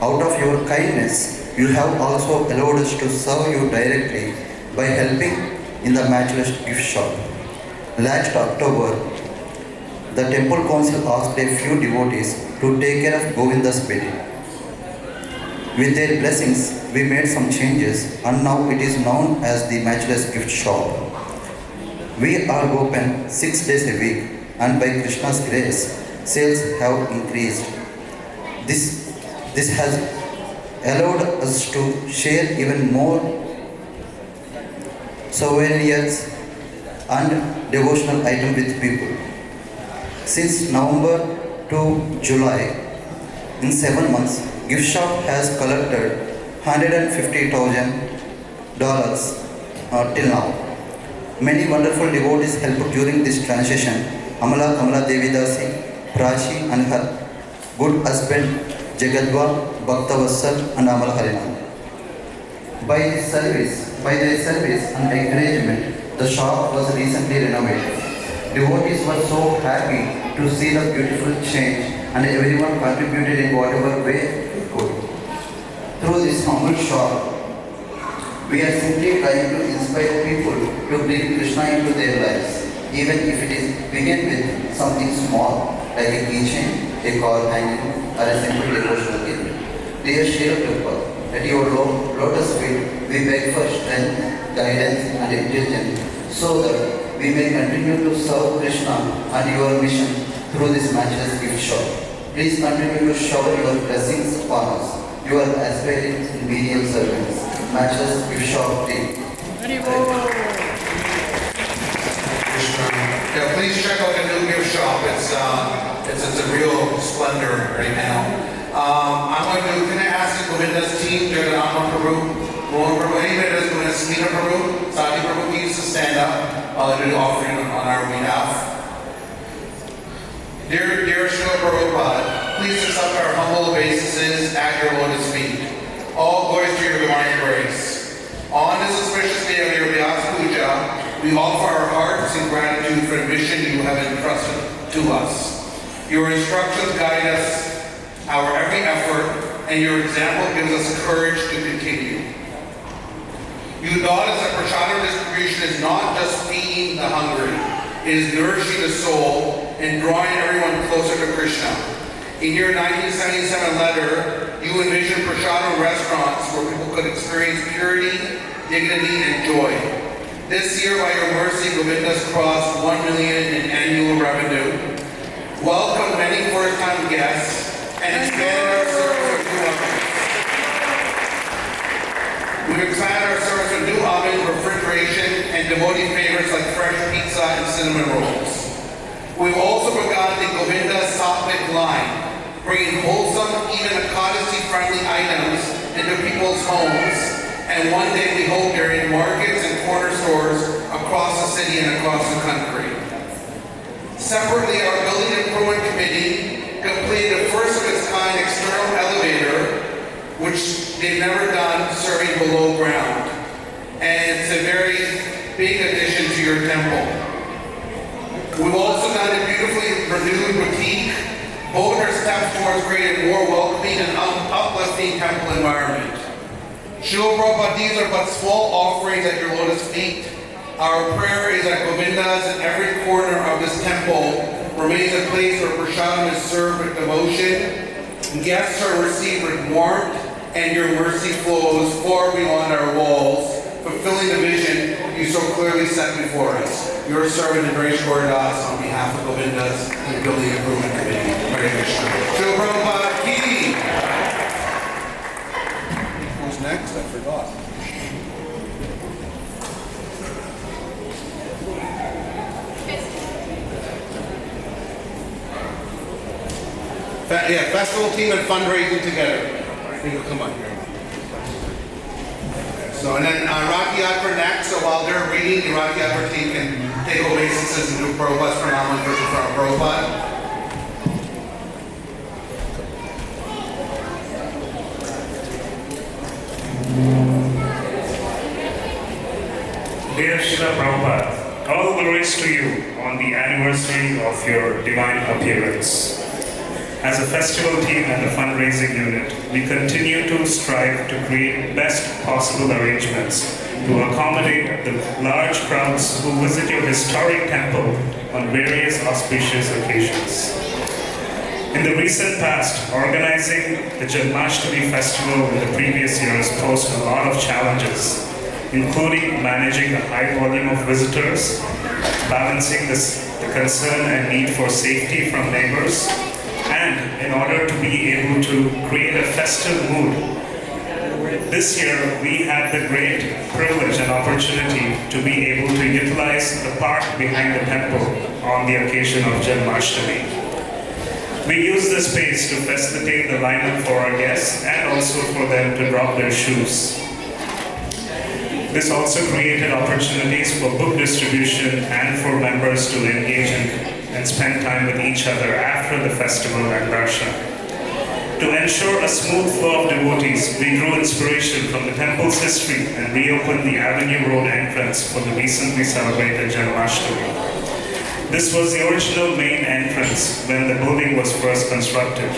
Out of your kindness, you have also allowed us to serve you directly by helping in the Matchless Gift Shop. Last October, the Temple Council asked a few devotees to take care of Govinda's wedding. With their blessings, we made some changes and now it is known as the Matchless Gift Shop. We are open 6 days a week and by Krishna's grace, sales have increased. This has allowed us to share even more souvenirs, and devotional items with people. Since November to July, in 7 months, gift shop has collected $150,000 till now. Many wonderful devotees helped during this transition. Amala Kamala Devi Dasi, Prachi and her good husband Jagadwa, Bhakta Vassal and Amala Harina. By their service and encouragement, the shop was recently renovated. Devotees were so happy to see the beautiful change and everyone contributed in whatever way they could. Through this humble shop, we are simply trying to inspire people to bring Krishna into their lives, even if it is begin with something small like a keychain, a car hanging, or a simple devotional gift. Dear Srila Prabhupada, at your lotus feet, we beg for strength, guidance, and intelligence so that we may continue to serve Krishna and your mission through this matchless gift shop. Please continue to shower your blessings upon us, your aspiring menial servants. Matchless gift shop team. Yeah, please check out the new gift shop. It's a real splendor right now. Can I ask the Govinda's team, Jagannath Prabhu, Rohan Prabhu, anybody that's going to Smita Prabhu, Sati Prabhu, please to stand up. I'll do the offering on our behalf. Dear Srila Prabhupada, please accept our humble obeisances at your lotus feet. All glories to your divine grace. On this auspicious day of your Vyasa Puja, we offer our hearts in gratitude for the mission you have entrusted to us. Your instructions guide us, our every effort, and your example gives us courage to continue. You taught us that prasadam distribution is not just feeding the hungry, it is nourishing the soul and drawing everyone closer to Krishna. In your 1977 letter, you envisioned prasadam restaurants where people could experience purity, dignity, and joy. This year, by your mercy, Govinda's crossed 1 million in annual revenue, welcomed many first-time guests, and expanded our service with new ovens. We've expanded our service with new ovens, refrigeration, and devotee favorites like fresh pizza and cinnamon rolls. We've also begun the Govinda Sattvic line, bringing wholesome, even Ekadasi-friendly items into people's homes, and one day we hope they're in markets and corner stores across the city and across the country. Separately, our Building Improvement Committee completed the first of its kind external elevator, which they've never done, serving below ground. And it's a very big addition to your temple. We've also done a beautifully renewed boutique. Both are steps towards creating a more welcoming and uplifting temple environment. Srila Prabhupada, these are but small offerings at your lotus feet. Our prayer is that Govinda's in every corner of this temple remains a place where prasadam is served with devotion, guests are received with warmth, and your mercy flows far beyond our walls, fulfilling the vision you so clearly set before us. Your servant, Prabhupada'S, on behalf of Govinda's and Building Improvement Committee. Hare Krishna. Srila Prabhupada ki. Who's next? I forgot. Festival team and fundraising together. I think it'll come on here. So, and then Raki Yatra next. So while they're reading, the Raki Yatra team can take obeisances and do Prabhupada's pranam for Prabhupada. Dear Srila Prabhupada, all glories to you on the anniversary of your divine appearance. As a festival team and a fundraising unit, we continue to strive to create best possible arrangements to accommodate the large crowds who visit your historic temple on various auspicious occasions. In the recent past, organizing the Janmashtami festival in the previous years posed a lot of challenges, including managing the high volume of visitors, balancing the concern and need for safety from neighbors, and in order to be able to create a festive mood, This year, we had the great privilege and opportunity to be able to utilize the park behind the temple on the occasion of Janmashtami. We used the space to facilitate the lineup for our guests and also for them to drop their shoes. This also created opportunities for book distribution and for members to engage and spend time with each other after the festival and darshan. To ensure a smooth flow of devotees, we drew inspiration from the temple's history and reopened the Avenue Road entrance for the recently celebrated Janmashtami. This was the original main entrance when the building was first constructed.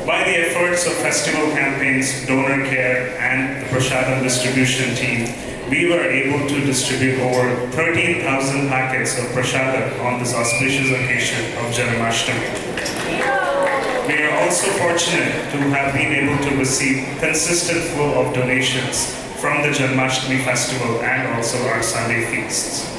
By the efforts of festival campaigns, donor care, and the Prasadam distribution team, we were able to distribute over 13,000 packets of Prasadam on this auspicious occasion of Janmashtami. We are also fortunate to have been able to receive consistent flow of donations from the Janmashtami festival and also our Sunday feasts.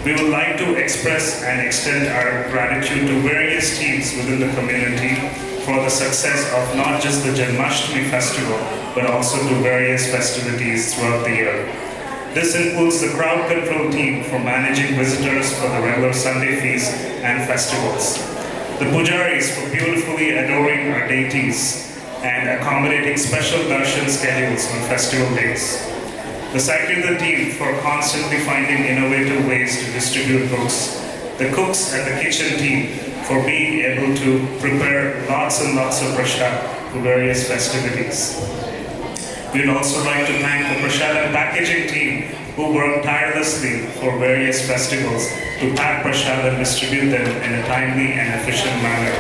We would like to express and extend our gratitude to various teams within the community for the success of not just the Janmashtami festival, but also to various festivities throughout the year. This includes the crowd control team for managing visitors for the regular Sunday feasts and festivals, the pujaris for beautifully adoring our deities and accommodating special darshan schedules on festival days, the Sankirtan team for constantly finding innovative ways to distribute books, the cooks and the kitchen team for being able to prepare lots and lots of prasad for various festivities. We'd also like to thank the prasad and packaging team who worked tirelessly for various festivals to pack prasad and distribute them in a timely and efficient manner.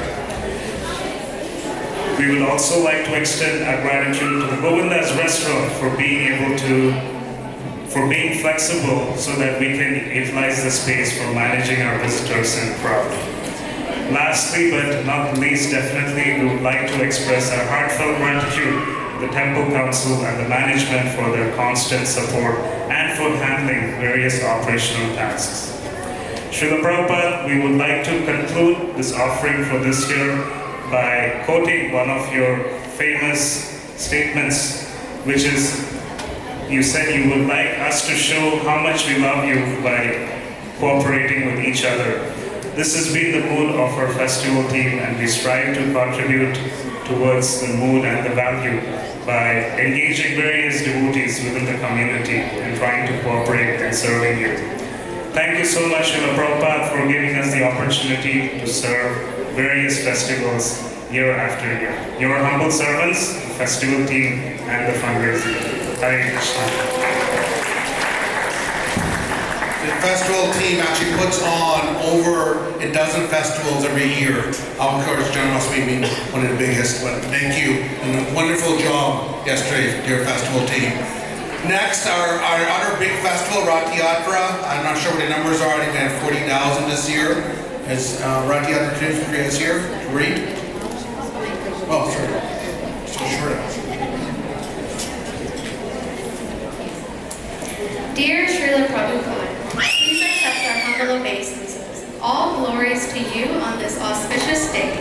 We would also like to extend our gratitude to the Prabhupada'S restaurant for being flexible so that we can utilize the space for managing our visitors and crowd. Lastly, but not least, definitely, we would like to express our heartfelt gratitude to the Temple Council and the management for their constant support and for handling various operational tasks. Srila Prabhupada, we would like to conclude this offering for this year by quoting one of your famous statements, which is, you said you would like us to show how much we love you by cooperating with each other. This has been the mood of our festival team, and we strive to contribute towards the mood and the value by engaging various devotees within the community and trying to cooperate and serving you. Thank you so much, Srila Prabhupada, for giving us the opportunity to serve various festivals year after year. Your humble servants, the festival team, and the fundraising. Hare Krishna. The festival team actually puts on over a dozen festivals every year. Of course, Janmashtami being one of the biggest, but thank you. And a wonderful job yesterday, dear festival team. Next, our other big festival, Rath Yatra. I'm not sure what the numbers are. I think we had 40,000 this year. Is Rath Yatra is here to read? Oh, sorry. So short. Dear Srila Prabhupada, please accept our humble obeisances. All glories to you on this auspicious day.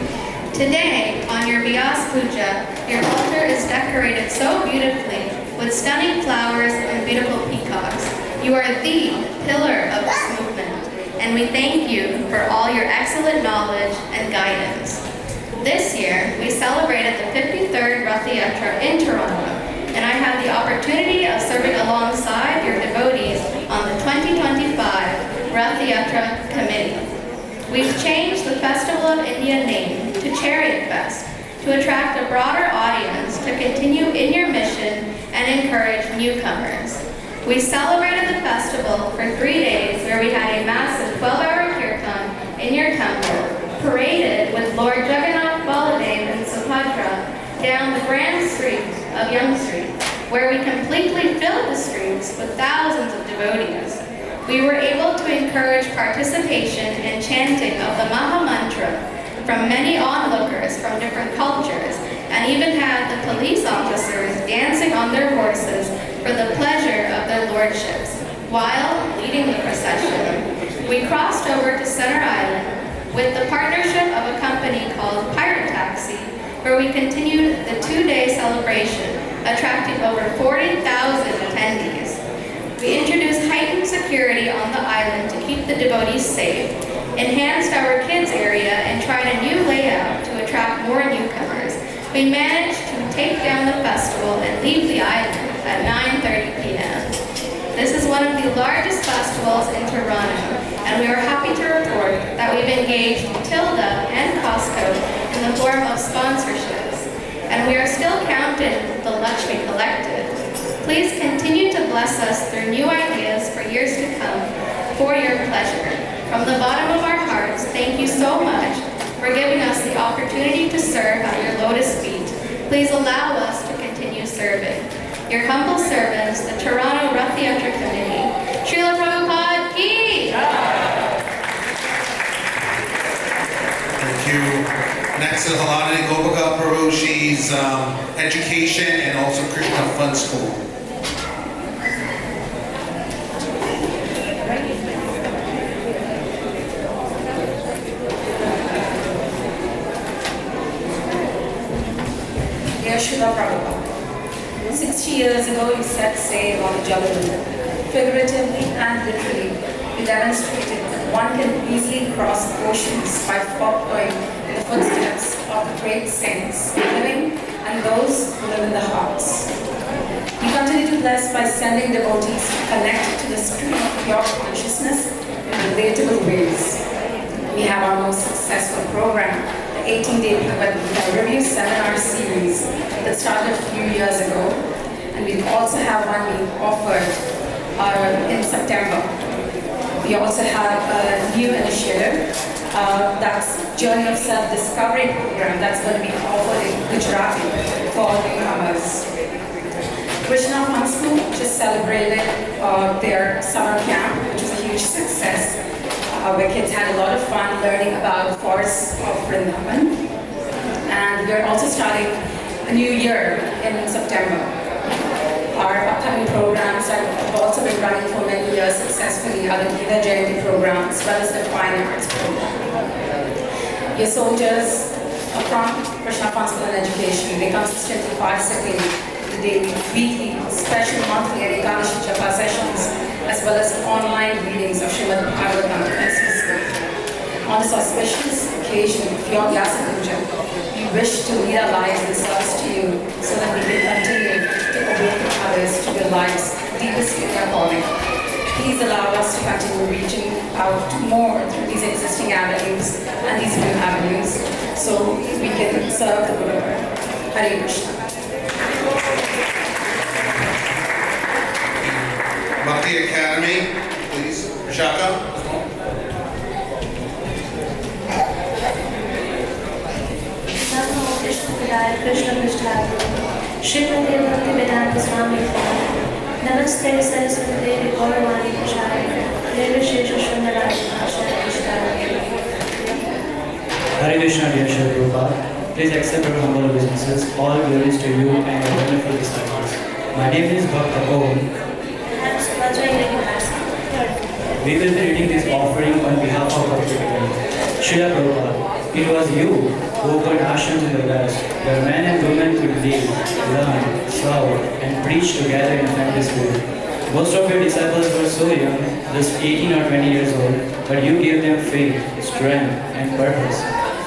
Today, on your Vyasa Puja, your altar is decorated so beautifully with stunning flowers and beautiful peacocks. You are the pillar of this movement, and we thank you for all your excellent knowledge and guidance. This year, we celebrated the 53rd Rath Yatra in Toronto, and I had the opportunity of serving alongside your devotees on the 2025 Rath Yatra Committee. We've changed the Festival of India name to Chariot Fest to attract a broader audience to continue in your mission and encourage newcomers. We celebrated the festival for 3 days where we had a massive 12-hour kirtan in your temple, paraded with Lord Jagannath, Baladev, and Subhadra down the grand street of Yonge Street, where we completely filled the streets with thousands of devotees. We were able to encourage participation in chanting of the Maha Mantra from many onlookers from different cultures, and even had the police officers dancing on their horses for the pleasure of their lordships. While leading the procession, we crossed over to Center Island with the partnership of a company called Pirate Taxi, where we continued the 2-day celebration attracting over 40,000 attendees. We introduced heightened security on the island to keep the devotees safe, enhanced our kids area, and tried a new layout to attract more newcomers. We managed to take down the festival and leave the island at 9:30 p.m. This is one of the largest festivals in Toronto, and we are happy to report that we've engaged Tilda and Costco in the form of sponsorships, and we are still counting the Lakshmi Collective. Please continue to bless us through new ideas for years to come for your pleasure. From the bottom of our hearts, thank you so much for giving us the opportunity to serve at your lotus feet. Please allow us to continue serving. Your humble servants, the Toronto Rath Yatra Committee. Srila Prabhupada ki! Thank you. Next is Halani Gopika Prabhu. She's education and also Krishna Fun School. Dear Srila Prabhupada, 60 years ago you set sail on the Jalavan. Figuratively and literally, you demonstrated that one can easily cross oceans by following in the footsteps of the great saints, living and those who live in the hearts. You continue to bless by sending devotees to connect to the stream of pure consciousness in relatable ways. We have our most successful program, the 18-day Bhagavad Gita Review Seminar Series that started a few years ago, and we also have one being offered in September. We also have a new initiative that's Journey of Self-Discovery program that's going to be offered in Gujarati for all newcomers. Krishna Fun School just celebrated their summer camp, which was a huge success, where kids had a lot of fun learning about the forests of Vrindavan. And we're also starting a new year in September. Our upcoming programs have also been running for many years successfully, are the Gita Jayanti program as well as the Fine Arts program. Your soldiers from Krishna Fun School and Education, they consistently participate in the daily, weekly, special monthly and Ekadashi Japa sessions, as well as online readings of Srimad Bhagavatam and Sanskrit. On this auspicious occasion of your Vyasa Puja, we wish to lead our lives in service to you so that we can continue to awaken others to their lives deepest in their calling. Please allow us to continue reaching out more through these existing avenues and these new avenues so we can serve the Guru. Hare Krishna. Bhakti Academy, please. Shaka. Namo Krishna Pradaya Krishna Prishthaya Srimati Bhaktivedanta Swami Namaste Saraswati Devi Gauravani Prachaya Devi Shesha Shundaraya Prachaya Prishthaya. Hare Krishna, dear Srila Prabhupada. Please accept our humble obeisances. All glories to you and your wonderful disciples. My name is Bhakta Om. We will be reading this offering on behalf of our Prabhupada. Srila Prabhupada, it was you who opened ashrams in the West, where men and women could live, learn, serve, and preach together in family spirit. Most of your disciples were so young, just 18 or 20 years old, but you gave them faith, strength, and purpose.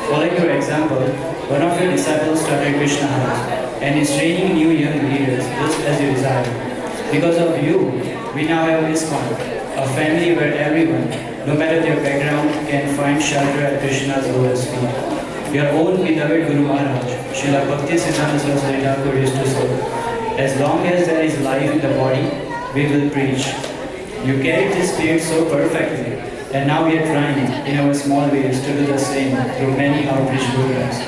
Following your example, one of your disciples started Krishna House and is training new young leaders just as you desired. Because of you, we now have Iskcon, a family where everyone, no matter their background, can find shelter at Krishna's lotus feet. Your own beloved Guru Maharaj, Srila Bhakti Siddhanta Saraswati Thakur used to say, as long as there is life in the body, we will preach. You carried this spirit so perfectly, and now we are trying in our small ways to do the same through many outreach programs.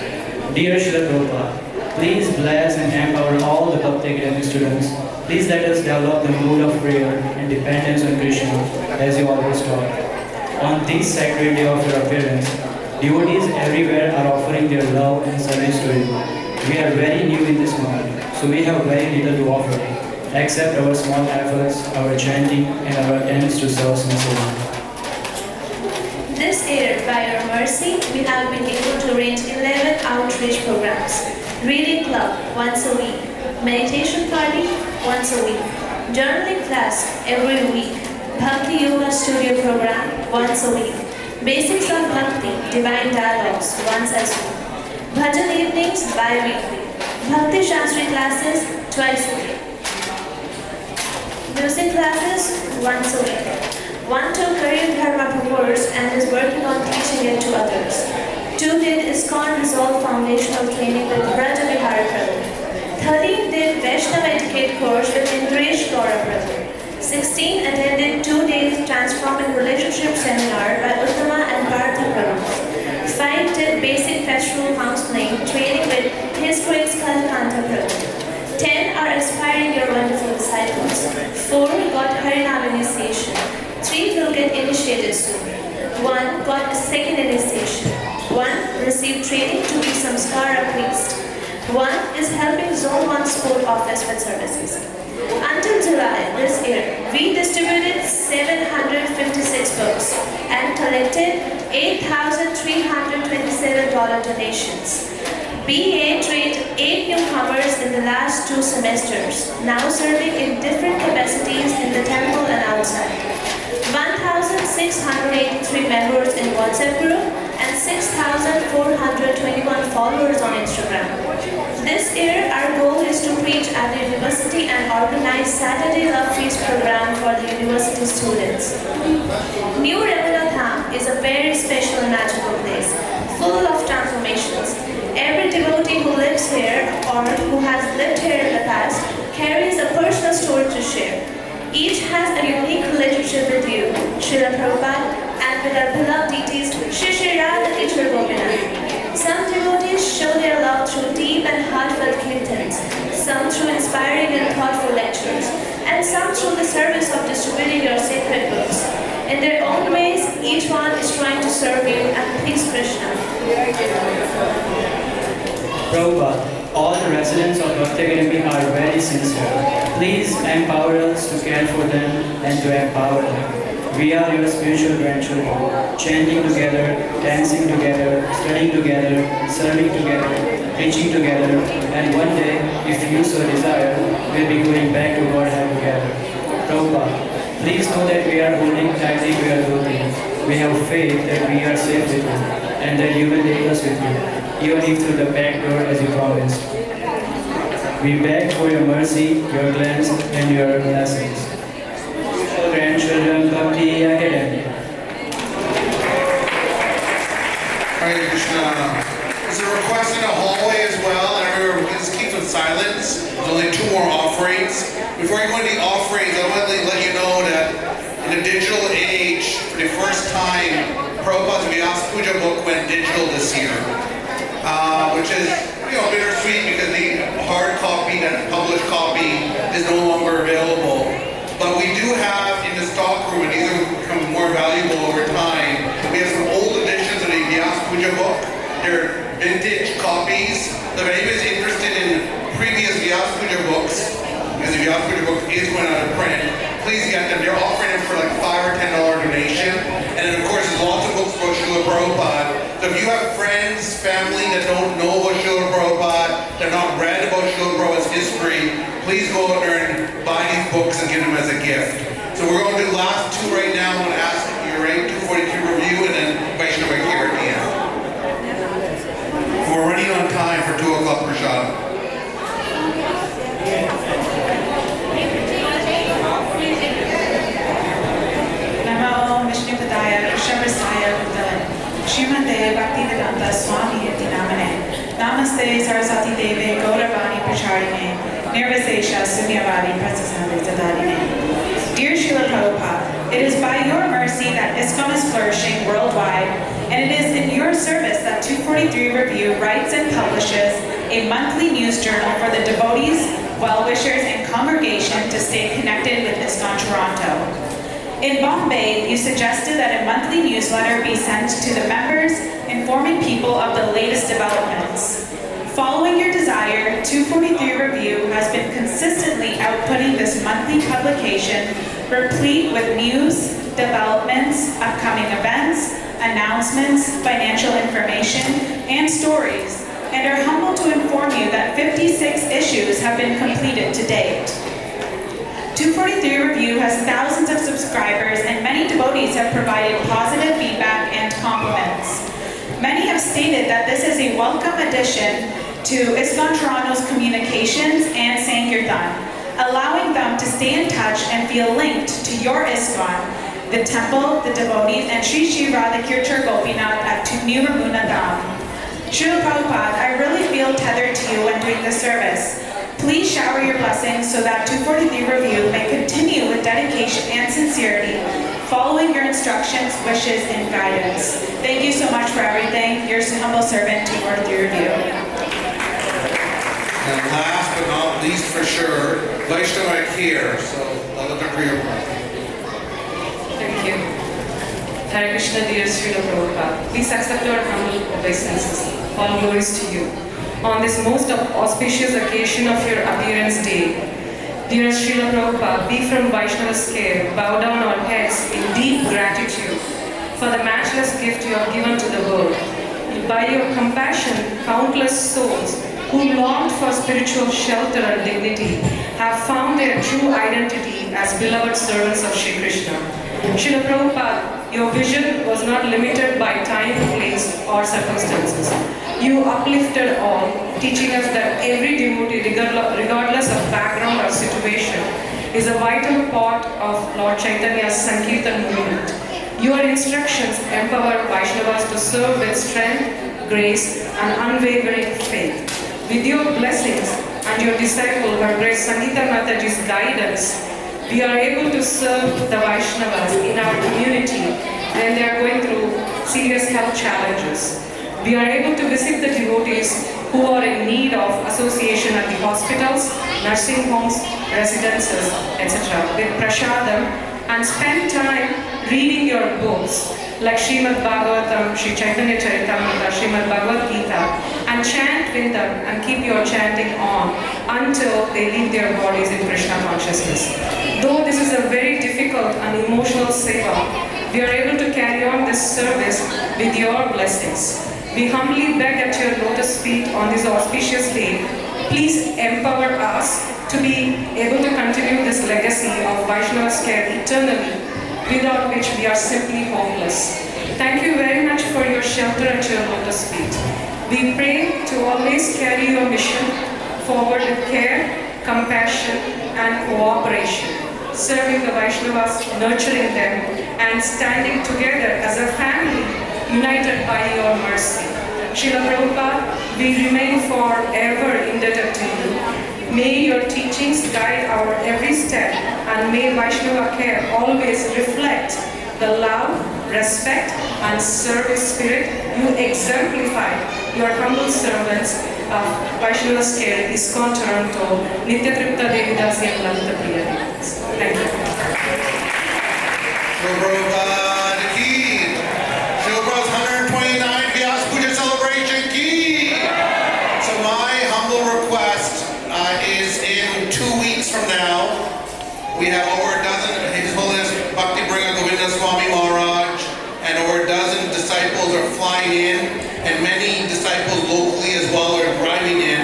Dear Srila Prabhupada, please bless and empower all the Bhakti Academy students. Please let us develop the mood of prayer and dependence on Krishna as you always taught. On this sacred day of your appearance, devotees everywhere are offering their love and service to you. We are very new in this movement, so we have very little to offer, except our small efforts, our chanting, and our attempts to serve sincerely. This year, by your mercy, we have been able to arrange 11 outreach programs. Reading club once a week, Meditation party once a week. Journaling class every week. Bhakti Yoga studio program once a week. Basics of Bhakti, divine dialogues once a week. Bhajan evenings bi-weekly. Bhakti Shastri classes twice a week. Music classes once a week. One took career dharma course and is working on teaching it to others. 2 did Iskcon Resolve foundational training with Braja Vihara Prabhu. 13 did Vaishnava etiquette course with Indresh Gaura Prabhu. 16 attended 2 days transforming relationship seminar by Uttama and Partha Prabhu. 5 did basic festival house playing training with His Grace Kalakanta Prabhu. 10 are inspiring your wonderful disciples. 4 got Harinam initiation. 3 will get initiated soon. 1 got a second initiation. 1 received training to be samskara priest. 1 is helping Zone 1 Sport Office with services. Until July this year, we distributed 756 books and collected $8,327 donations. BA trained 8 newcomers in the last 2 semesters, now serving in different capacities in the temple and outside. 1,683 members in WhatsApp group and 6,421 followers on Instagram. This year, our goal is to preach at the university and organize Saturday Love Feast program for the university students. New Ramana Dham is a very special and magical place, full of transformations. Every devotee who lives here or who has lived here in the past carries a personal story to share. Each has a unique relationship with you, Srila Prabhupada, and with our beloved deities, Shri Shri Radha Kishore Gopinath. Some devotees show their love through deep and heartfelt kirtans, some through inspiring and thoughtful lectures, and some through the service of distributing your sacred books. In their own ways, each one is trying to serve you and please Krishna. Prabhupada, all the residents of Bhakti Academy are very sincere. Please empower us to care for them and to empower them. We are your spiritual grandchildren, chanting together, dancing together, studying together, serving together, preaching together, and one day, if you so desire, we'll be going back to Godhead together. Prabhupada, please know that we are holding tightly to your devotees. We have faith that we are safe with you, and that you will take us with you, even if through the back door as you promised. We beg for your mercy, your glance, and your blessings. Grandchildren Bhakti Academy. Hare Krishna. There's a request in the hallway as well, and everyone please keep in silence. There's only 2 more offerings. Before you go into the offerings, I want to let you know that in the digital age, for the first time, Prabhupada's Vyasa Puja book went digital this year, which is bittersweet because the hard copy, that published copy, is no longer available. But we do have in the stock room, and these will become more valuable over time, we have some old editions of the Vyasa Puja book. They're vintage copies. So if anybody's interested in previous Vyasa Puja books, because the Vyasa Puja book is going out of print, please get them. They're offering them for like $5 or $10 donation. And then of course there's lots of books about Srila Prabhupada. So if you have friends, family that don't know about Srila Prabhupada, they're not read about Srila Prabhupada's history, please go out there and buy these books and give them as a gift. So we're going to do the last 2 right now. I'm going to ask you rate 242 review and then Vaishnava here at the end. We're running on time for 2 o'clock prashad. Namo Vishnu Padaya Krishnavasaya Bhutale Srimate Bhaktivedanta Swami Iti Namane Namaste Saraswati Deve Gauravani Pracharine Nirvisesha Sunyavadi Prasasana Dadadine. Dear Srila Prabhupada, it is by your mercy that Iskcon is flourishing worldwide, and it is in your service that 243 Review writes and publishes a monthly news journal for the devotees, well-wishers, and congregation to stay connected with Iskcon Toronto. In Bombay, you suggested that a monthly newsletter be sent to the members, informing people of the latest developments. Following your desire, 243 Review has been consistently outputting this monthly publication, replete with news, developments, upcoming events, announcements, financial information, and stories and are humbled to inform you that 56 issues have been completed to date. 243 Review has thousands of subscribers, and many devotees have provided positive feedback and compliments. Many have stated that this is a welcome addition to Iskcon Toronto's communications and Sankirtan, allowing them to stay in touch and feel linked to your Iskcon, the temple, the devotees, and Sri Sri Radhakirti Gopinath at New Ramuna Dham. Srila Prabhupada, I really feel tethered to you when doing this service. Please shower your blessings so that 243 Review may continue with dedication and sincerity, following your instructions, wishes, and guidance. Thank you so much for everything. Your humble servant, 243 Review. And last but not least for sure, Vaishnava here. So I'll look for your part. Thank you. Hare Krishna, dear Srila Prabhupada. Please accept our humble obeisances. All glories to you. On this most auspicious occasion of your appearance day, dear Srila Prabhupada, we from Vaishnava's care bow down our heads in deep gratitude for the matchless gift you have given to the world. By your compassion, countless souls who longed for spiritual shelter and dignity have found their true identity as beloved servants of Shri Krishna. Srila Prabhupada, your vision was not limited by time, place, or circumstances. You uplifted all, teaching us that every devotee, regardless of background or situation, is a vital part of Lord Chaitanya's Sankirtan movement. Your instructions empower Vaishnavas to serve with strength, grace, and unwavering faith. With your blessings and your disciple, Her Grace Sangeeta Mataji's guidance, we are able to serve the Vaishnavas in our community when they are going through serious health challenges. We are able to visit the devotees who are in need of association at the hospitals, nursing homes, residences, etc. with prasadam, and spend time reading your books like Srimad Bhagavatam, Sri Chaitanya Charitamrita, Srimad Bhagavad Gita, and chant with them and keep your chanting on until they leave their bodies in Krishna consciousness. Though this is a very difficult and emotional seva, we are able to carry on this service with your blessings. We humbly beg at your lotus feet on this auspicious day, please empower us to be able to continue this legacy of Vaishnava's care eternally, without which we are simply hopeless. Thank you very much for your shelter at your lotus feet. We pray to always carry your mission forward with care, compassion, and cooperation, serving the Vaishnavas, nurturing them, and standing together as a family, united by your mercy. Srila Prabhupada, we remain forever indebted to you. May your teachings guide our every step, and may Vaishnava care always reflect the love, respect, and service spirit you exemplify your humble servants of Vaishnava's care, Iskcon Toronto, Nitya Tripta Devidasi and Lalita Priya Devas. Thank you. Prabhupada ki. Srila Prabhupada's 129th Vyasa Puja celebration ki. So my humble request is in 2 weeks from now, we have over a dozen, His Holiness Bhakti Bringa Govinda Swami Maharaj, and over a dozen disciples are flying in, and many disciples locally as well are driving in,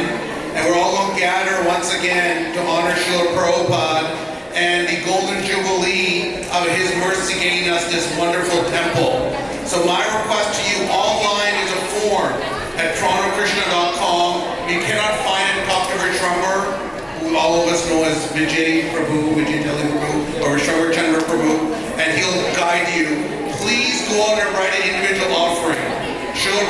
and we're all going to gather once again to honor Srila Prabhupada and the Golden Jubilee of His mercy getting us this wonderful temple. So my request to you, online is a form at torontokrishna.com. You cannot find it, talk to Vishrambar, who all of us know as Vijay Prabhu, Vijay Tele Prabhu, or Vishrambar Chandra Prabhu, and he'll guide you. Please go out and write an individual offering. Srila